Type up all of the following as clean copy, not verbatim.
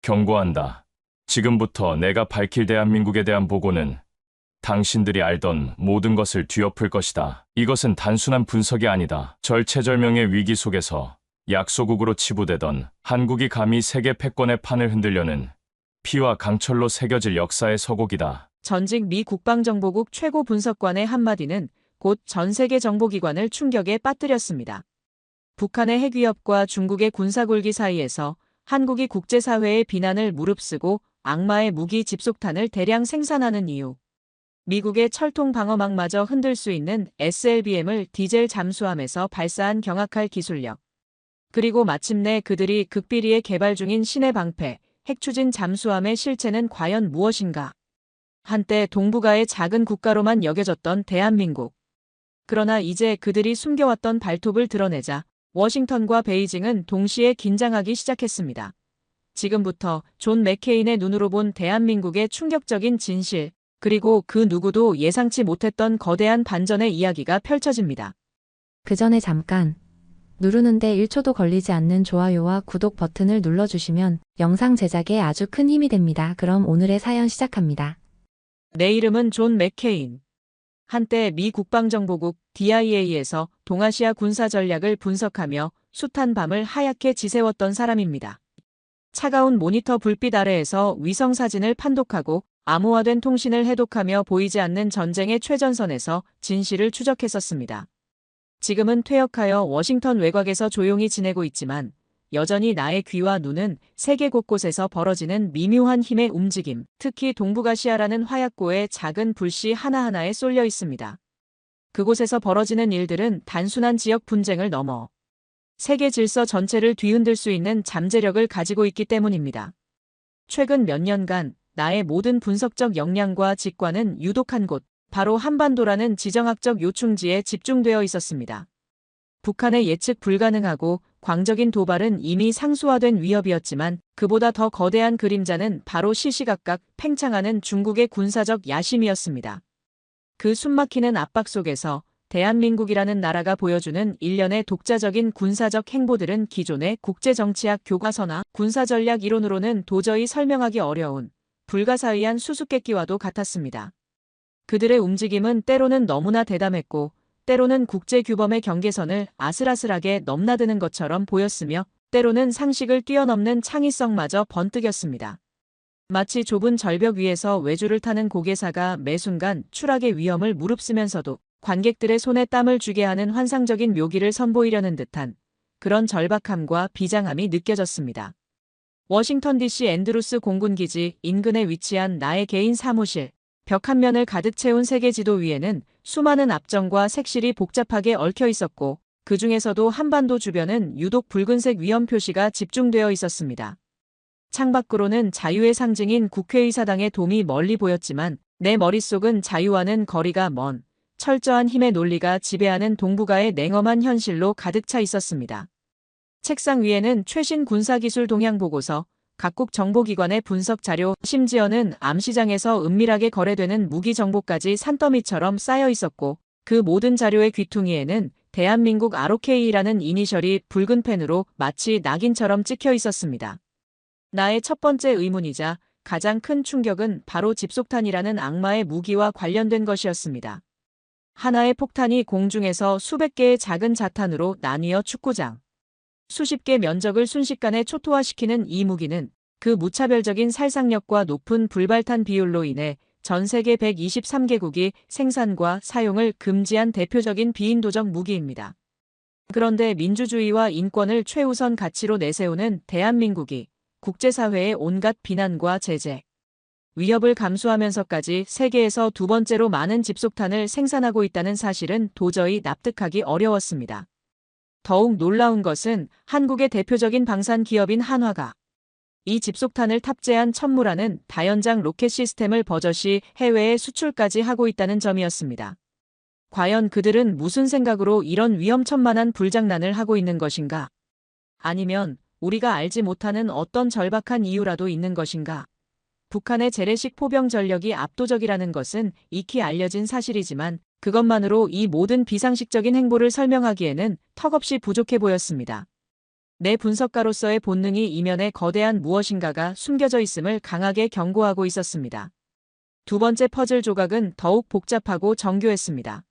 경고한다. 지금부터 내가 밝힐 대한민국에 대한 보고는 당신들이 알던 모든 것을 뒤엎을 것이다. 이것은 단순한 분석이 아니다. 절체절명의 위기 속에서 약소국으로 치부되던 한국이 감히 세계 패권의 판을 흔들려는 피와 강철로 새겨질 역사의 서곡이다. 전직 미 국방정보국 최고 분석관의 한마디는 곧 전 세계 정보기관을 충격에 빠뜨렸습니다. 북한의 핵위협과 중국의 군사굴기 사이에서 한국이 국제사회의 비난을 무릅쓰고 악마의 무기 집속탄을 대량 생산하는 이유. 미국의 철통 방어막마저 흔들 수 있는 SLBM을 디젤 잠수함에서 발사한 경악할 기술력. 그리고 마침내 그들이 극비리에 개발 중인 신의 방패, 핵추진 잠수함의 실체는 과연 무엇인가? 한때 동북아의 작은 국가로만 여겨졌던 대한민국. 그러나 이제 그들이 숨겨왔던 발톱을 드러내자 워싱턴과 베이징은 동시에 긴장하기 시작했습니다. 지금부터 존 맥케인의 눈으로 본 대한민국의 충격적인 진실, 그리고 그 누구도 예상치 못했던 거대한 반전의 이야기가 펼쳐집니다. 그 전에 잠깐 누르는데 1초도 걸리지 않는 좋아요와 구독 버튼을 눌러주시면 영상 제작에 아주 큰 힘이 됩니다. 그럼 오늘의 사연 시작합니다. 내 이름은 존 맥케인. 한때 미 국방정보국 DIA에서 동아시아 군사 전략을 분석하며 숱한 밤을 하얗게 지새웠던 사람입니다. 차가운 모니터 불빛 아래에서 위성 사진을 판독하고 암호화된 통신을 해독하며 보이지 않는 전쟁의 최전선에서 진실을 추적했었습니다. 지금은 퇴역하여 워싱턴 외곽에서 조용히 지내고 있지만 여전히 나의 귀와 눈은 세계 곳곳에서 벌어지는 미묘한 힘의 움직임, 특히 동북아시아라는 화약고의 작은 불씨 하나하나에 쏠려 있습니다. 그곳에서 벌어지는 일들은 단순한 지역 분쟁을 넘어 세계 질서 전체를 뒤흔들 수 있는 잠재력을 가지고 있기 때문입니다. 최근 몇 년간 나의 모든 분석적 역량과 직관은 유독 한 곳, 바로 한반도라는 지정학적 요충지에 집중되어 있었습니다. 북한의 예측 불가능하고 광적인 도발은 이미 상수화된 위협이었지만 그보다 더 거대한 그림자는 바로 시시각각 팽창하는 중국의 군사적 야심이었습니다. 그 숨막히는 압박 속에서 대한민국이라는 나라가 보여주는 일련의 독자적인 군사적 행보들은 기존의 국제정치학 교과서나 군사전략 이론으로는 도저히 설명하기 어려운 불가사의한 수수께끼와도 같았습니다. 그들의 움직임은 때로는 너무나 대담했고 때로는 국제규범의 경계선을 아슬아슬하게 넘나드는 것처럼 보였으며 때로는 상식을 뛰어넘는 창의성마저 번뜩였습니다. 마치 좁은 절벽 위에서 외줄을 타는 고개사가 매 순간 추락의 위험을 무릅쓰면서도 관객들의 손에 땀을 쥐게 하는 환상적인 묘기를 선보이려는 듯한 그런 절박함과 비장함이 느껴졌습니다. 워싱턴 DC 앤드루스 공군기지 인근에 위치한 나의 개인 사무실. 벽 한 면을 가득 채운 세계 지도 위에는 수많은 압정과 색실이 복잡하게 얽혀 있었고 그 중에서도 한반도 주변은 유독 붉은색 위험 표시가 집중되어 있었습니다. 창밖으로는 자유의 상징인 국회의사당의 돔이 멀리 보였지만 내 머릿속은 자유와는 거리가 먼 철저한 힘의 논리가 지배하는 동북아의 냉엄한 현실로 가득 차 있었습니다. 책상 위에는 최신 군사기술 동향 보고서, 각국 정보기관의 분석 자료, 심지어는 암시장에서 은밀하게 거래되는 무기 정보까지 산더미처럼 쌓여 있었고 그 모든 자료의 귀퉁이에는 대한민국 ROK라는 이니셜이 붉은 펜으로 마치 낙인처럼 찍혀 있었습니다. 나의 첫 번째 의문이자 가장 큰 충격은 바로 집속탄이라는 악마의 무기와 관련된 것이었습니다. 하나의 폭탄이 공중에서 수백 개의 작은 자탄으로 나뉘어 축구장, 수십 개 면적을 순식간에 초토화시키는 이 무기는 그 무차별적인 살상력과 높은 불발탄 비율로 인해 전 세계 123개국이 생산과 사용을 금지한 대표적인 비인도적 무기입니다. 그런데 민주주의와 인권을 최우선 가치로 내세우는 대한민국이 국제사회의 온갖 비난과 제재, 위협을 감수하면서까지 세계에서 두 번째로 많은 집속탄을 생산하고 있다는 사실은 도저히 납득하기 어려웠습니다. 더욱 놀라운 것은 한국의 대표적인 방산 기업인 한화가 이 집속탄을 탑재한 천무라는 다연장 로켓 시스템을 버젓이 해외에 수출까지 하고 있다는 점이었습니다. 과연 그들은 무슨 생각으로 이런 위험천만한 불장난을 하고 있는 것인가? 아니면 우리가 알지 못하는 어떤 절박한 이유라도 있는 것인가? 북한의 재래식 포병 전력이 압도적이라는 것은 익히 알려진 사실이지만 그것만으로 이 모든 비상식적인 행보를 설명하기에는 턱없이 부족해 보였습니다. 내 분석가로서의 본능이 이면에 거대한 무엇인가가 숨겨져 있음을 강하게 경고하고 있었습니다. 두 번째 퍼즐 조각은 더욱 복잡하고 정교했습니다.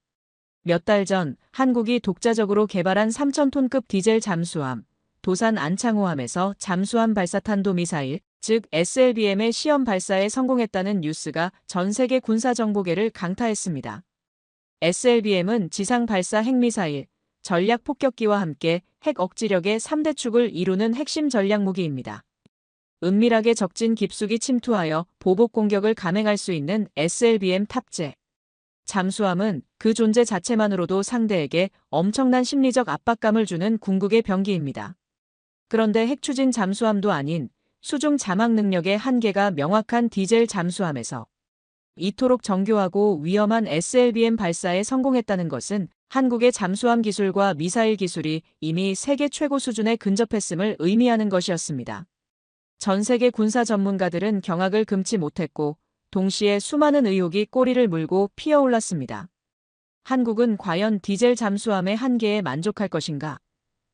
몇 달 전 한국이 독자적으로 개발한 3,000톤급 디젤 잠수함, 도산 안창호함에서 잠수함 발사 탄도미사일, 즉 SLBM의 시험 발사에 성공했다는 뉴스가 전 세계 군사정보계를 강타했습니다. SLBM은 지상 발사 핵미사일, 전략 폭격기와 함께 핵 억지력의 3대 축을 이루는 핵심 전략 무기입니다. 은밀하게 적진 깊숙이 침투하여 보복 공격을 감행할 수 있는 SLBM 탑재. 잠수함은 그 존재 자체만으로도 상대에게 엄청난 심리적 압박감을 주는 궁극의 병기입니다. 그런데 핵추진 잠수함도 아닌 수중 자막 능력의 한계가 명확한 디젤 잠수함에서 이토록 정교하고 위험한 SLBM 발사에 성공했다는 것은 한국의 잠수함 기술과 미사일 기술이 이미 세계 최고 수준에 근접했음을 의미하는 것이었습니다. 전 세계 군사 전문가들은 경악을 금치 못했고 동시에 수많은 의혹이 꼬리를 물고 피어올랐습니다. 한국은 과연 디젤 잠수함의 한계에 만족할 것인가?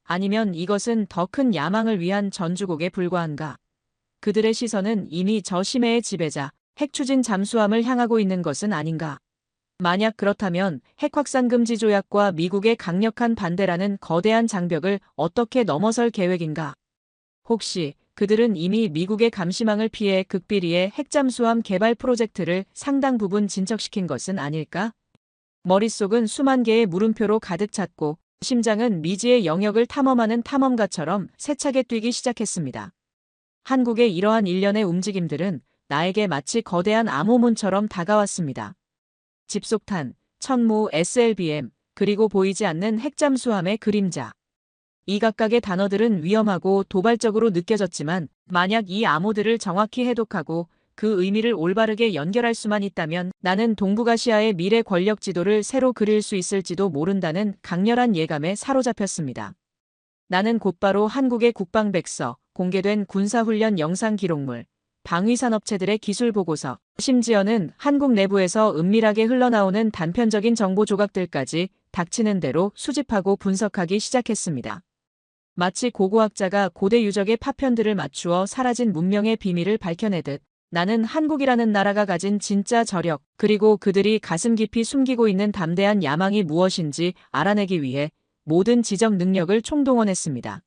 아니면 이것은 더 큰 야망을 위한 전주곡에 불과한가? 그들의 시선은 이미 저 심해의 지배자, 핵추진 잠수함을 향하고 있는 것은 아닌가? 만약 그렇다면 핵 확산 금지 조약과 미국의 강력한 반대라는 거대한 장벽을 어떻게 넘어설 계획인가? 혹시 그들은 이미 미국의 감시망을 피해 극비리의 핵잠수함 개발 프로젝트를 상당 부분 진척시킨 것은 아닐까? 머릿속은 수만 개의 물음표로 가득 찼고 심장은 미지의 영역을 탐험하는 탐험가처럼 세차게 뛰기 시작했습니다. 한국의 이러한 일련의 움직임들은 나에게 마치 거대한 암호문처럼 다가왔습니다. 집속탄, 천무, SLBM, 그리고 보이지 않는 핵잠수함의 그림자. 이 각각의 단어들은 위험하고 도발적으로 느껴졌지만 만약 이 암호들을 정확히 해독하고 그 의미를 올바르게 연결할 수만 있다면 나는 동북아시아의 미래 권력 지도를 새로 그릴 수 있을지도 모른다는 강렬한 예감에 사로잡혔습니다. 나는 곧바로 한국의 국방백서, 공개된 군사훈련 영상 기록물, 방위산업체들의 기술 보고서, 심지어는 한국 내부에서 은밀하게 흘러나오는 단편적인 정보 조각들까지 닥치는 대로 수집하고 분석하기 시작했습니다. 마치 고고학자가 고대 유적의 파편들을 맞추어 사라진 문명의 비밀을 밝혀내듯 나는 한국이라는 나라가 가진 진짜 저력, 그리고 그들이 가슴 깊이 숨기고 있는 담대한 야망이 무엇인지 알아내기 위해 모든 지적 능력을 총동원했습니다.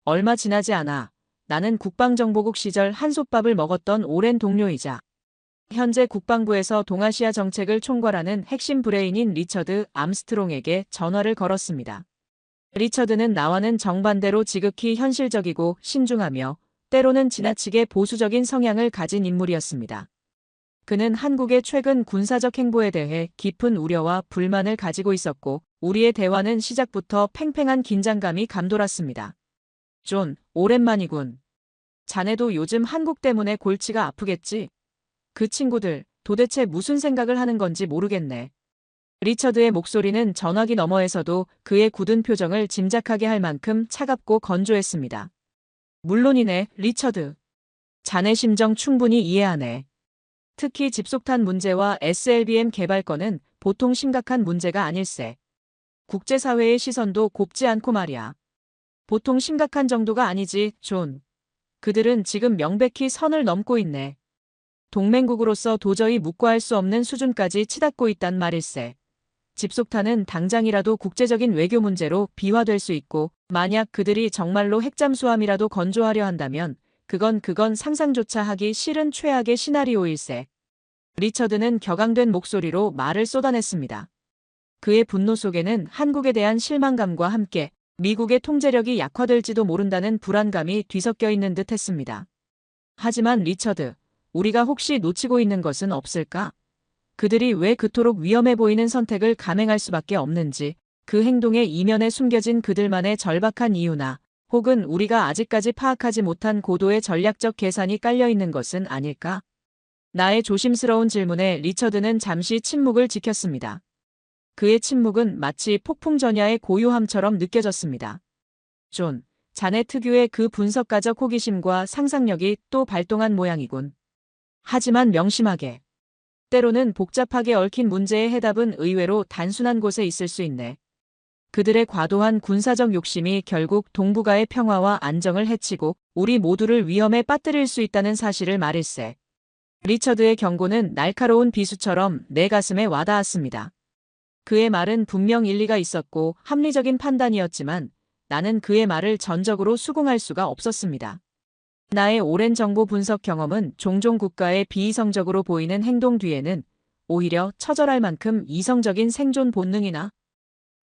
얼마 지나지 않아 나는 국방정보국 시절 한솥밥을 먹었던 오랜 동료이자 현재 국방부에서 동아시아 정책을 총괄하는 핵심 브레인인 리처드 암스트롱에게 전화를 걸었습니다. 리처드는 나와는 정반대로 지극히 현실적이고 신중하며 때로는 지나치게 보수적인 성향을 가진 인물이었습니다. 그는 한국의 최근 군사적 행보에 대해 깊은 우려와 불만을 가지고 있었고 우리의 대화는 시작부터 팽팽한 긴장감이 감돌았습니다. 존, 오랜만이군. 자네도 요즘 한국 때문에 골치가 아프겠지? 그 친구들 도대체 무슨 생각을 하는 건지 모르겠네. 리처드의 목소리는 전화기 너머에서도 그의 굳은 표정을 짐작하게 할 만큼 차갑고 건조했습니다. 물론이네, 리처드. 자네 심정 충분히 이해하네. 특히 집속탄 문제와 SLBM 개발 건은 보통 심각한 문제가 아닐세. 국제사회의 시선도 곱지 않고 말이야. 보통 심각한 정도가 아니지, 존. 그들은 지금 명백히 선을 넘고 있네. 동맹국으로서 도저히 묵과할 수 없는 수준까지 치닫고 있단 말일세. 집속탄은 당장이라도 국제적인 외교 문제로 비화될 수 있고 만약 그들이 정말로 핵잠수함이라도 건조하려 한다면 그건 상상조차 하기 싫은 최악의 시나리오일세. 리처드는 격앙된 목소리로 말을 쏟아냈습니다. 그의 분노 속에는 한국에 대한 실망감과 함께 미국의 통제력이 약화될지도 모른다는 불안감이 뒤섞여 있는 듯 했습니다. 하지만 리처드, 우리가 혹시 놓치고 있는 것은 없을까? 그들이 왜 그토록 위험해 보이는 선택을 감행할 수밖에 없는지, 그 행동의 이면에 숨겨진 그들만의 절박한 이유나 혹은 우리가 아직까지 파악하지 못한 고도의 전략적 계산이 깔려 있는 것은 아닐까? 나의 조심스러운 질문에 리처드는 잠시 침묵을 지켰습니다. 그의 침묵은 마치 폭풍 전야의 고요함처럼 느껴졌습니다. 존, 자네 특유의 그 분석가적 호기심과 상상력이 또 발동한 모양이군. 하지만 명심하게. 때로는 복잡하게 얽힌 문제의 해답은 의외로 단순한 곳에 있을 수 있네. 그들의 과도한 군사적 욕심이 결국 동북아의 평화와 안정을 해치고 우리 모두를 위험에 빠뜨릴 수 있다는 사실을 말일세. 리처드의 경고는 날카로운 비수처럼 내 가슴에 와닿았습니다. 그의 말은 분명 일리가 있었고 합리적인 판단이었지만 나는 그의 말을 전적으로 수긍할 수가 없었습니다. 나의 오랜 정보 분석 경험은 종종 국가의 비이성적으로 보이는 행동 뒤에는 오히려 처절할 만큼 이성적인 생존 본능이나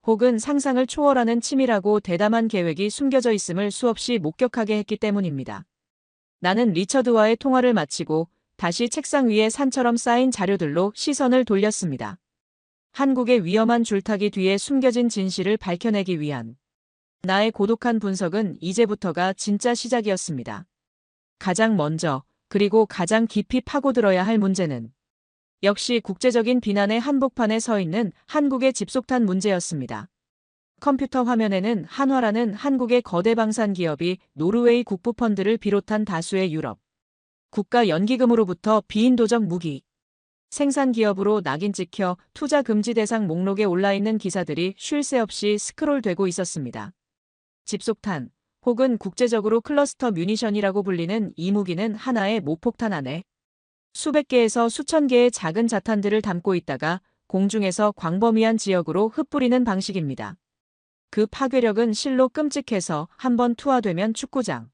혹은 상상을 초월하는 치밀하고 대담한 계획이 숨겨져 있음을 수없이 목격하게 했기 때문입니다. 나는 리처드와의 통화를 마치고 다시 책상 위에 산처럼 쌓인 자료들로 시선을 돌렸습니다. 한국의 위험한 줄타기 뒤에 숨겨진 진실을 밝혀내기 위한 나의 고독한 분석은 이제부터가 진짜 시작이었습니다. 가장 먼저 그리고 가장 깊이 파고들어야 할 문제는 역시 국제적인 비난의 한복판에 서 있는 한국의 집속탄 문제였습니다. 컴퓨터 화면에는 한화라는 한국의 거대 방산 기업이 노르웨이 국부 펀드를 비롯한 다수의 유럽 국가 연기금으로부터 비인도적 무기 생산 기업으로 낙인 찍혀 투자 금지 대상 목록에 올라있는 기사들이 쉴 새 없이 스크롤되고 있었습니다. 집속탄 혹은 국제적으로 클러스터 뮤니션이라고 불리는 이 무기는 하나의 모폭탄 안에 수백 개에서 수천 개의 작은 자탄들을 담고 있다가 공중에서 광범위한 지역으로 흩뿌리는 방식입니다. 그 파괴력은 실로 끔찍해서 한번 투하되면 축구장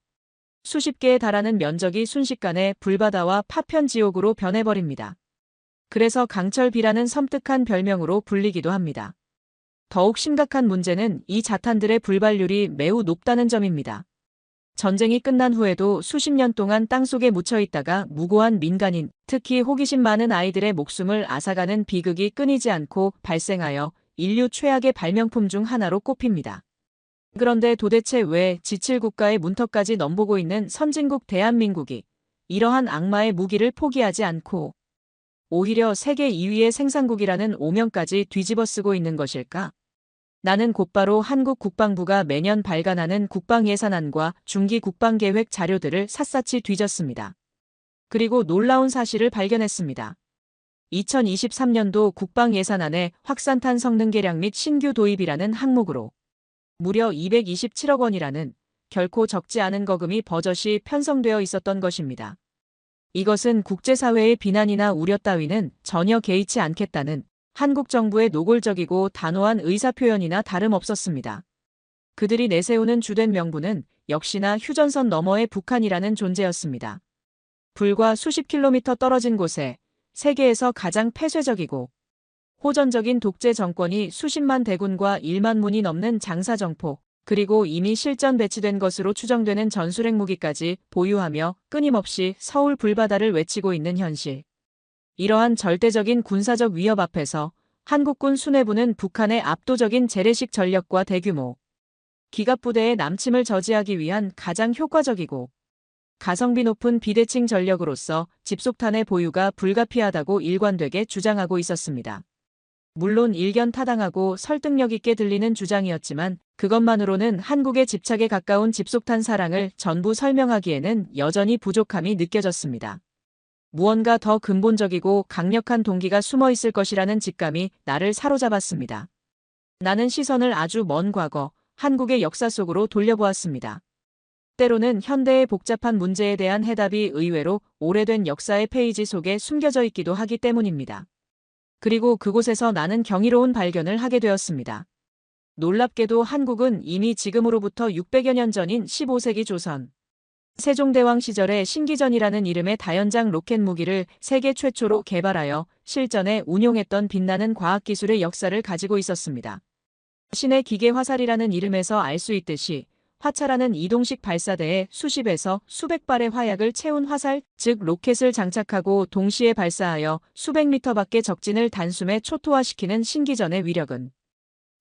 수십 개에 달하는 면적이 순식간에 불바다와 파편 지옥으로 변해버립니다. 그래서 강철비라는 섬뜩한 별명으로 불리기도 합니다. 더욱 심각한 문제는 이 자탄들의 불발률이 매우 높다는 점입니다. 전쟁이 끝난 후에도 수십 년 동안 땅속에 묻혀 있다가 무고한 민간인, 특히 호기심 많은 아이들의 목숨을 앗아가는 비극이 끊이지 않고 발생하여 인류 최악의 발명품 중 하나로 꼽힙니다. 그런데 도대체 왜 지칠 국가의 문턱까지 넘보고 있는 선진국 대한민국이 이러한 악마의 무기를 포기하지 않고 오히려 세계 2위의 생산국이라는 오명까지 뒤집어쓰고 있는 것일까? 나는 곧바로 한국 국방부가 매년 발간하는 국방예산안과 중기 국방계획 자료들을 샅샅이 뒤졌습니다. 그리고 놀라운 사실을 발견했습니다. 2023년도 국방예산안에 확산탄 성능 개량 및 신규 도입이라는 항목으로 무려 227억 원이라는 결코 적지 않은 거금이 버젓이 편성되어 있었던 것입니다. 이것은 국제사회의 비난이나 우려 따위는 전혀 개의치 않겠다는 한국 정부의 노골적이고 단호한 의사표현이나 다름없었습니다. 그들이 내세우는 주된 명분은 역시나 휴전선 너머의 북한이라는 존재였습니다. 불과 수십 킬로미터 떨어진 곳에 세계에서 가장 폐쇄적이고 호전적인 독재 정권이 수십만 대군과 1만 문이 넘는 장사정포, 그리고 이미 실전 배치된 것으로 추정되는 전술핵 무기까지 보유하며 끊임없이 서울 불바다를 외치고 있는 현실. 이러한 절대적인 군사적 위협 앞에서 한국군 수뇌부는 북한의 압도적인 재래식 전력과 대규모 기갑부대의 남침을 저지하기 위한 가장 효과적이고 가성비 높은 비대칭 전력으로서 집속탄의 보유가 불가피하다고 일관되게 주장하고 있었습니다. 물론 일견타당하고 설득력 있게 들리는 주장이었지만 그것만으로는 한국의 집착에 가까운 집속탄 사랑을 전부 설명하기에는 여전히 부족함이 느껴졌습니다. 무언가 더 근본적이고 강력한 동기가 숨어 있을 것이라는 직감이 나를 사로잡았습니다. 나는 시선을 아주 먼 과거, 한국의 역사 속으로 돌려보았습니다. 때로는 현대의 복잡한 문제에 대한 해답이 의외로 오래된 역사의 페이지 속에 숨겨져 있기도 하기 때문입니다. 그리고 그곳에서 나는 경이로운 발견을 하게 되었습니다. 놀랍게도 한국은 이미 지금으로부터 600여 년 전인 15세기 조선 세종대왕 시절에 신기전이라는 이름의 다연장 로켓 무기를 세계 최초로 개발하여 실전에 운용했던 빛나는 과학기술의 역사를 가지고 있었습니다. 신의 기계 화살이라는 이름에서 알 수 있듯이 화차라는 이동식 발사대에 수십에서 수백 발의 화약을 채운 화살, 즉 로켓을 장착하고 동시에 발사하여 수백 미터 밖의 적진을 단숨에 초토화시키는 신기전의 위력은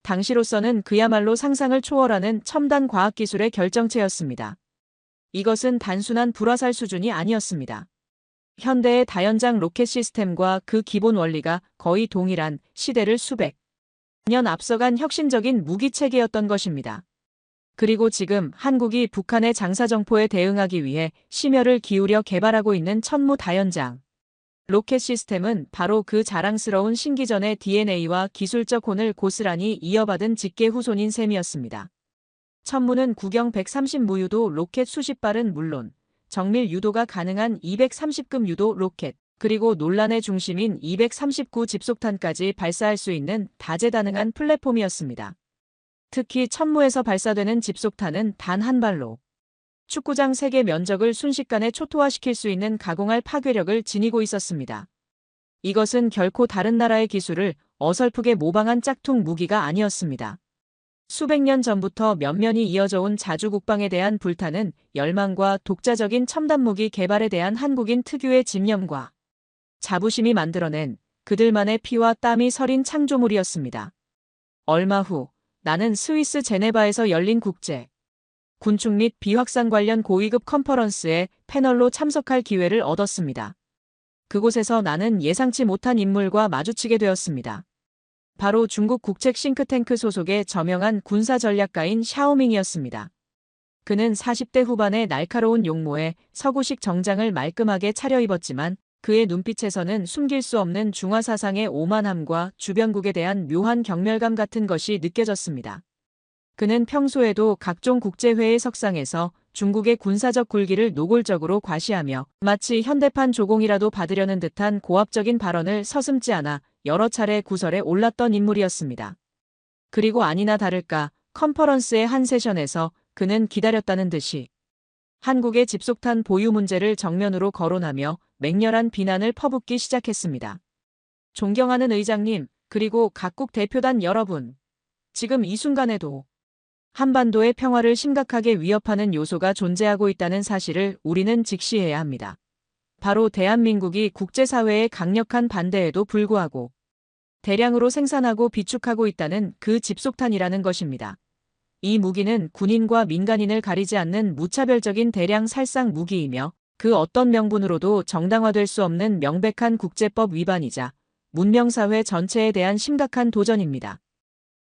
당시로서는 그야말로 상상을 초월하는 첨단 과학기술의 결정체였습니다. 이것은 단순한 불화살 수준이 아니었습니다. 현대의 다연장 로켓 시스템과 그 기본 원리가 거의 동일한 시대를 수백 년 앞서간 혁신적인 무기체계였던 것입니다. 그리고 지금 한국이 북한의 장사정포에 대응하기 위해 심혈을 기울여 개발하고 있는 천무 다연장 로켓 시스템은 바로 그 자랑스러운 신기전의 DNA와 기술적 혼을 고스란히 이어받은 직계 후손인 셈이었습니다. 천무는 구경 130무유도 로켓 수십 발은 물론 정밀 유도가 가능한 230급 유도 로켓, 그리고 논란의 중심인 239 집속탄까지 발사할 수 있는 다재다능한 플랫폼이었습니다. 특히 천무에서 발사되는 집속탄은 단 한 발로 축구장 3개 면적을 순식간에 초토화시킬 수 있는 가공할 파괴력을 지니고 있었습니다. 이것은 결코 다른 나라의 기술을 어설프게 모방한 짝퉁 무기가 아니었습니다. 수백 년 전부터 면면이 이어져 온 자주국방에 대한 불타는 열망과 독자적인 첨단무기 개발에 대한 한국인 특유의 집념과 자부심이 만들어낸 그들만의 피와 땀이 서린 창조물이었습니다. 얼마 후 나는 스위스 제네바에서 열린 국제 군축 및 비확산 관련 고위급 컨퍼런스에 패널로 참석할 기회를 얻었습니다. 그곳에서 나는 예상치 못한 인물과 마주치게 되었습니다. 바로 중국 국책 싱크탱크 소속의 저명한 군사 전략가인 샤오밍이었습니다. 그는 40대 후반의 날카로운 용모에 서구식 정장을 말끔하게 차려입었지만 그의 눈빛에서는 숨길 수 없는 중화 사상의 오만함과 주변국에 대한 묘한 경멸감 같은 것이 느껴졌습니다. 그는 평소에도 각종 국제회의 석상에서 중국의 군사적 굴기를 노골적으로 과시하며 마치 현대판 조공이라도 받으려는 듯한 고압적인 발언을 서슴지 않아 여러 차례 구설에 올랐던 인물이었습니다. 그리고 아니나 다를까 컨퍼런스의 한 세션에서 그는 기다렸다는 듯이 한국의 집속탄 보유 문제를 정면으로 거론하며 맹렬한 비난을 퍼붓기 시작했습니다. 존경하는 의장님, 그리고 각국 대표단 여러분. 지금 이 순간에도 한반도의 평화를 심각하게 위협하는 요소가 존재하고 있다는 사실을 우리는 직시해야 합니다. 바로 대한민국이 국제사회의 강력한 반대에도 불구하고 대량으로 생산하고 비축하고 있다는 그 집속탄이라는 것입니다. 이 무기는 군인과 민간인을 가리지 않는 무차별적인 대량 살상 무기이며 그 어떤 명분으로도 정당화될 수 없는 명백한 국제법 위반이자 문명사회 전체에 대한 심각한 도전입니다.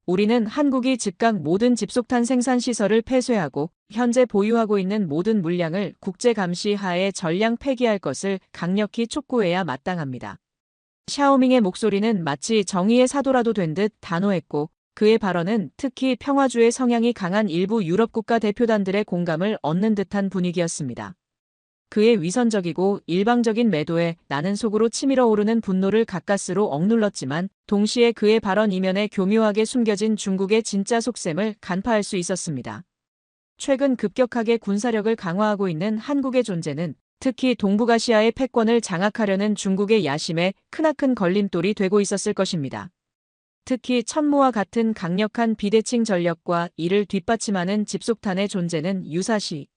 우리는 한국이 즉각 모든 집속탄 생산 시설을 폐쇄하고 현재 보유하고 있는 모든 물량을 국제 감시 하에 전량 폐기할 것을 강력히 촉구해야 마땅합니다. 샤오밍의 목소리는 마치 정의의 사도라도 된 듯 단호했고 그의 발언은 특히 평화주의 성향이 강한 일부 유럽 국가 대표단들의 공감을 얻는 듯한 분위기였습니다. 그의 위선적이고 일방적인 매도에 나는 속으로 치밀어 오르는 분노를 가까스로 억눌렀지만 동시에 그의 발언 이면에 교묘하게 숨겨진 중국의 진짜 속셈을 간파할 수 있었습니다. 최근 급격하게 군사력을 강화하고 있는 한국의 존재는 특히 동북아시아의 패권을 장악하려는 중국의 야심에 크나큰 걸림돌이 되고 있었을 것입니다. 특히 천무와 같은 강력한 비대칭 전력과 이를 뒷받침하는 집속탄의 존재는 유사시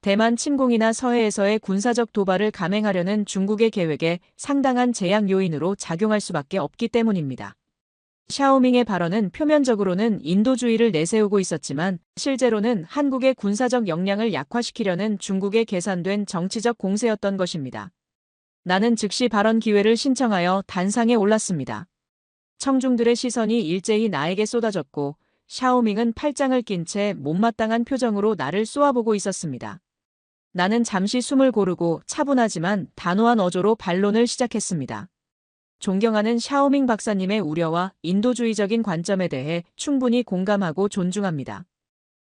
대만 침공이나 서해에서의 군사적 도발을 감행하려는 중국의 계획에 상당한 제약 요인으로 작용할 수밖에 없기 때문입니다. 샤오밍의 발언은 표면적으로는 인도주의를 내세우고 있었지만 실제로는 한국의 군사적 역량을 약화시키려는 중국의 계산된 정치적 공세였던 것입니다. 나는 즉시 발언 기회를 신청하여 단상에 올랐습니다. 청중들의 시선이 일제히 나에게 쏟아졌고 샤오밍은 팔짱을 낀 채 못마땅한 표정으로 나를 쏘아보고 있었습니다. 나는 잠시 숨을 고르고 차분하지만 단호한 어조로 반론을 시작했습니다. 존경하는 샤오밍 박사님의 우려와 인도주의적인 관점에 대해 충분히 공감하고 존중합니다.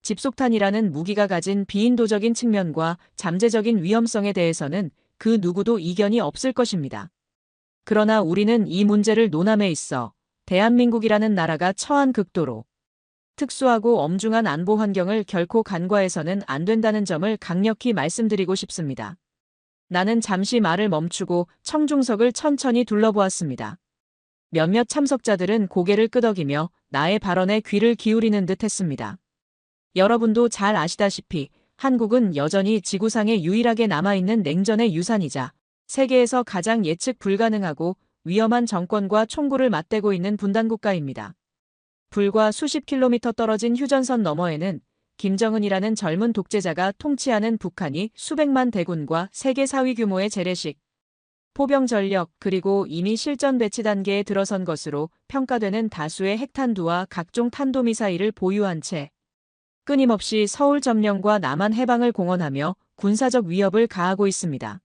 집속탄이라는 무기가 가진 비인도적인 측면과 잠재적인 위험성에 대해서는 그 누구도 이견이 없을 것입니다. 그러나 우리는 이 문제를 논함에 있어 대한민국이라는 나라가 처한 극도로 특수하고 엄중한 안보 환경을 결코 간과해서는 안 된다는 점을 강력히 말씀드리고 싶습니다. 나는 잠시 말을 멈추고 청중석을 천천히 둘러보았습니다. 몇몇 참석자들은 고개를 끄덕이며 나의 발언에 귀를 기울이는 듯 했습니다. 여러분도 잘 아시다시피 한국은 여전히 지구상에 유일하게 남아있는 냉전의 유산이자 세계에서 가장 예측 불가능하고 위험한 정권과 총구를 맞대고 있는 분단국가입니다. 불과 수십 킬로미터 떨어진 휴전선 너머에는 김정은이라는 젊은 독재자가 통치하는 북한이 수백만 대군과 세계 4위 규모의 재래식 포병 전력 그리고 이미 실전 배치 단계에 들어선 것으로 평가되는 다수의 핵탄두와 각종 탄도미사일을 보유한 채 끊임없이 서울 점령과 남한 해방을 공언하며 군사적 위협을 가하고 있습니다.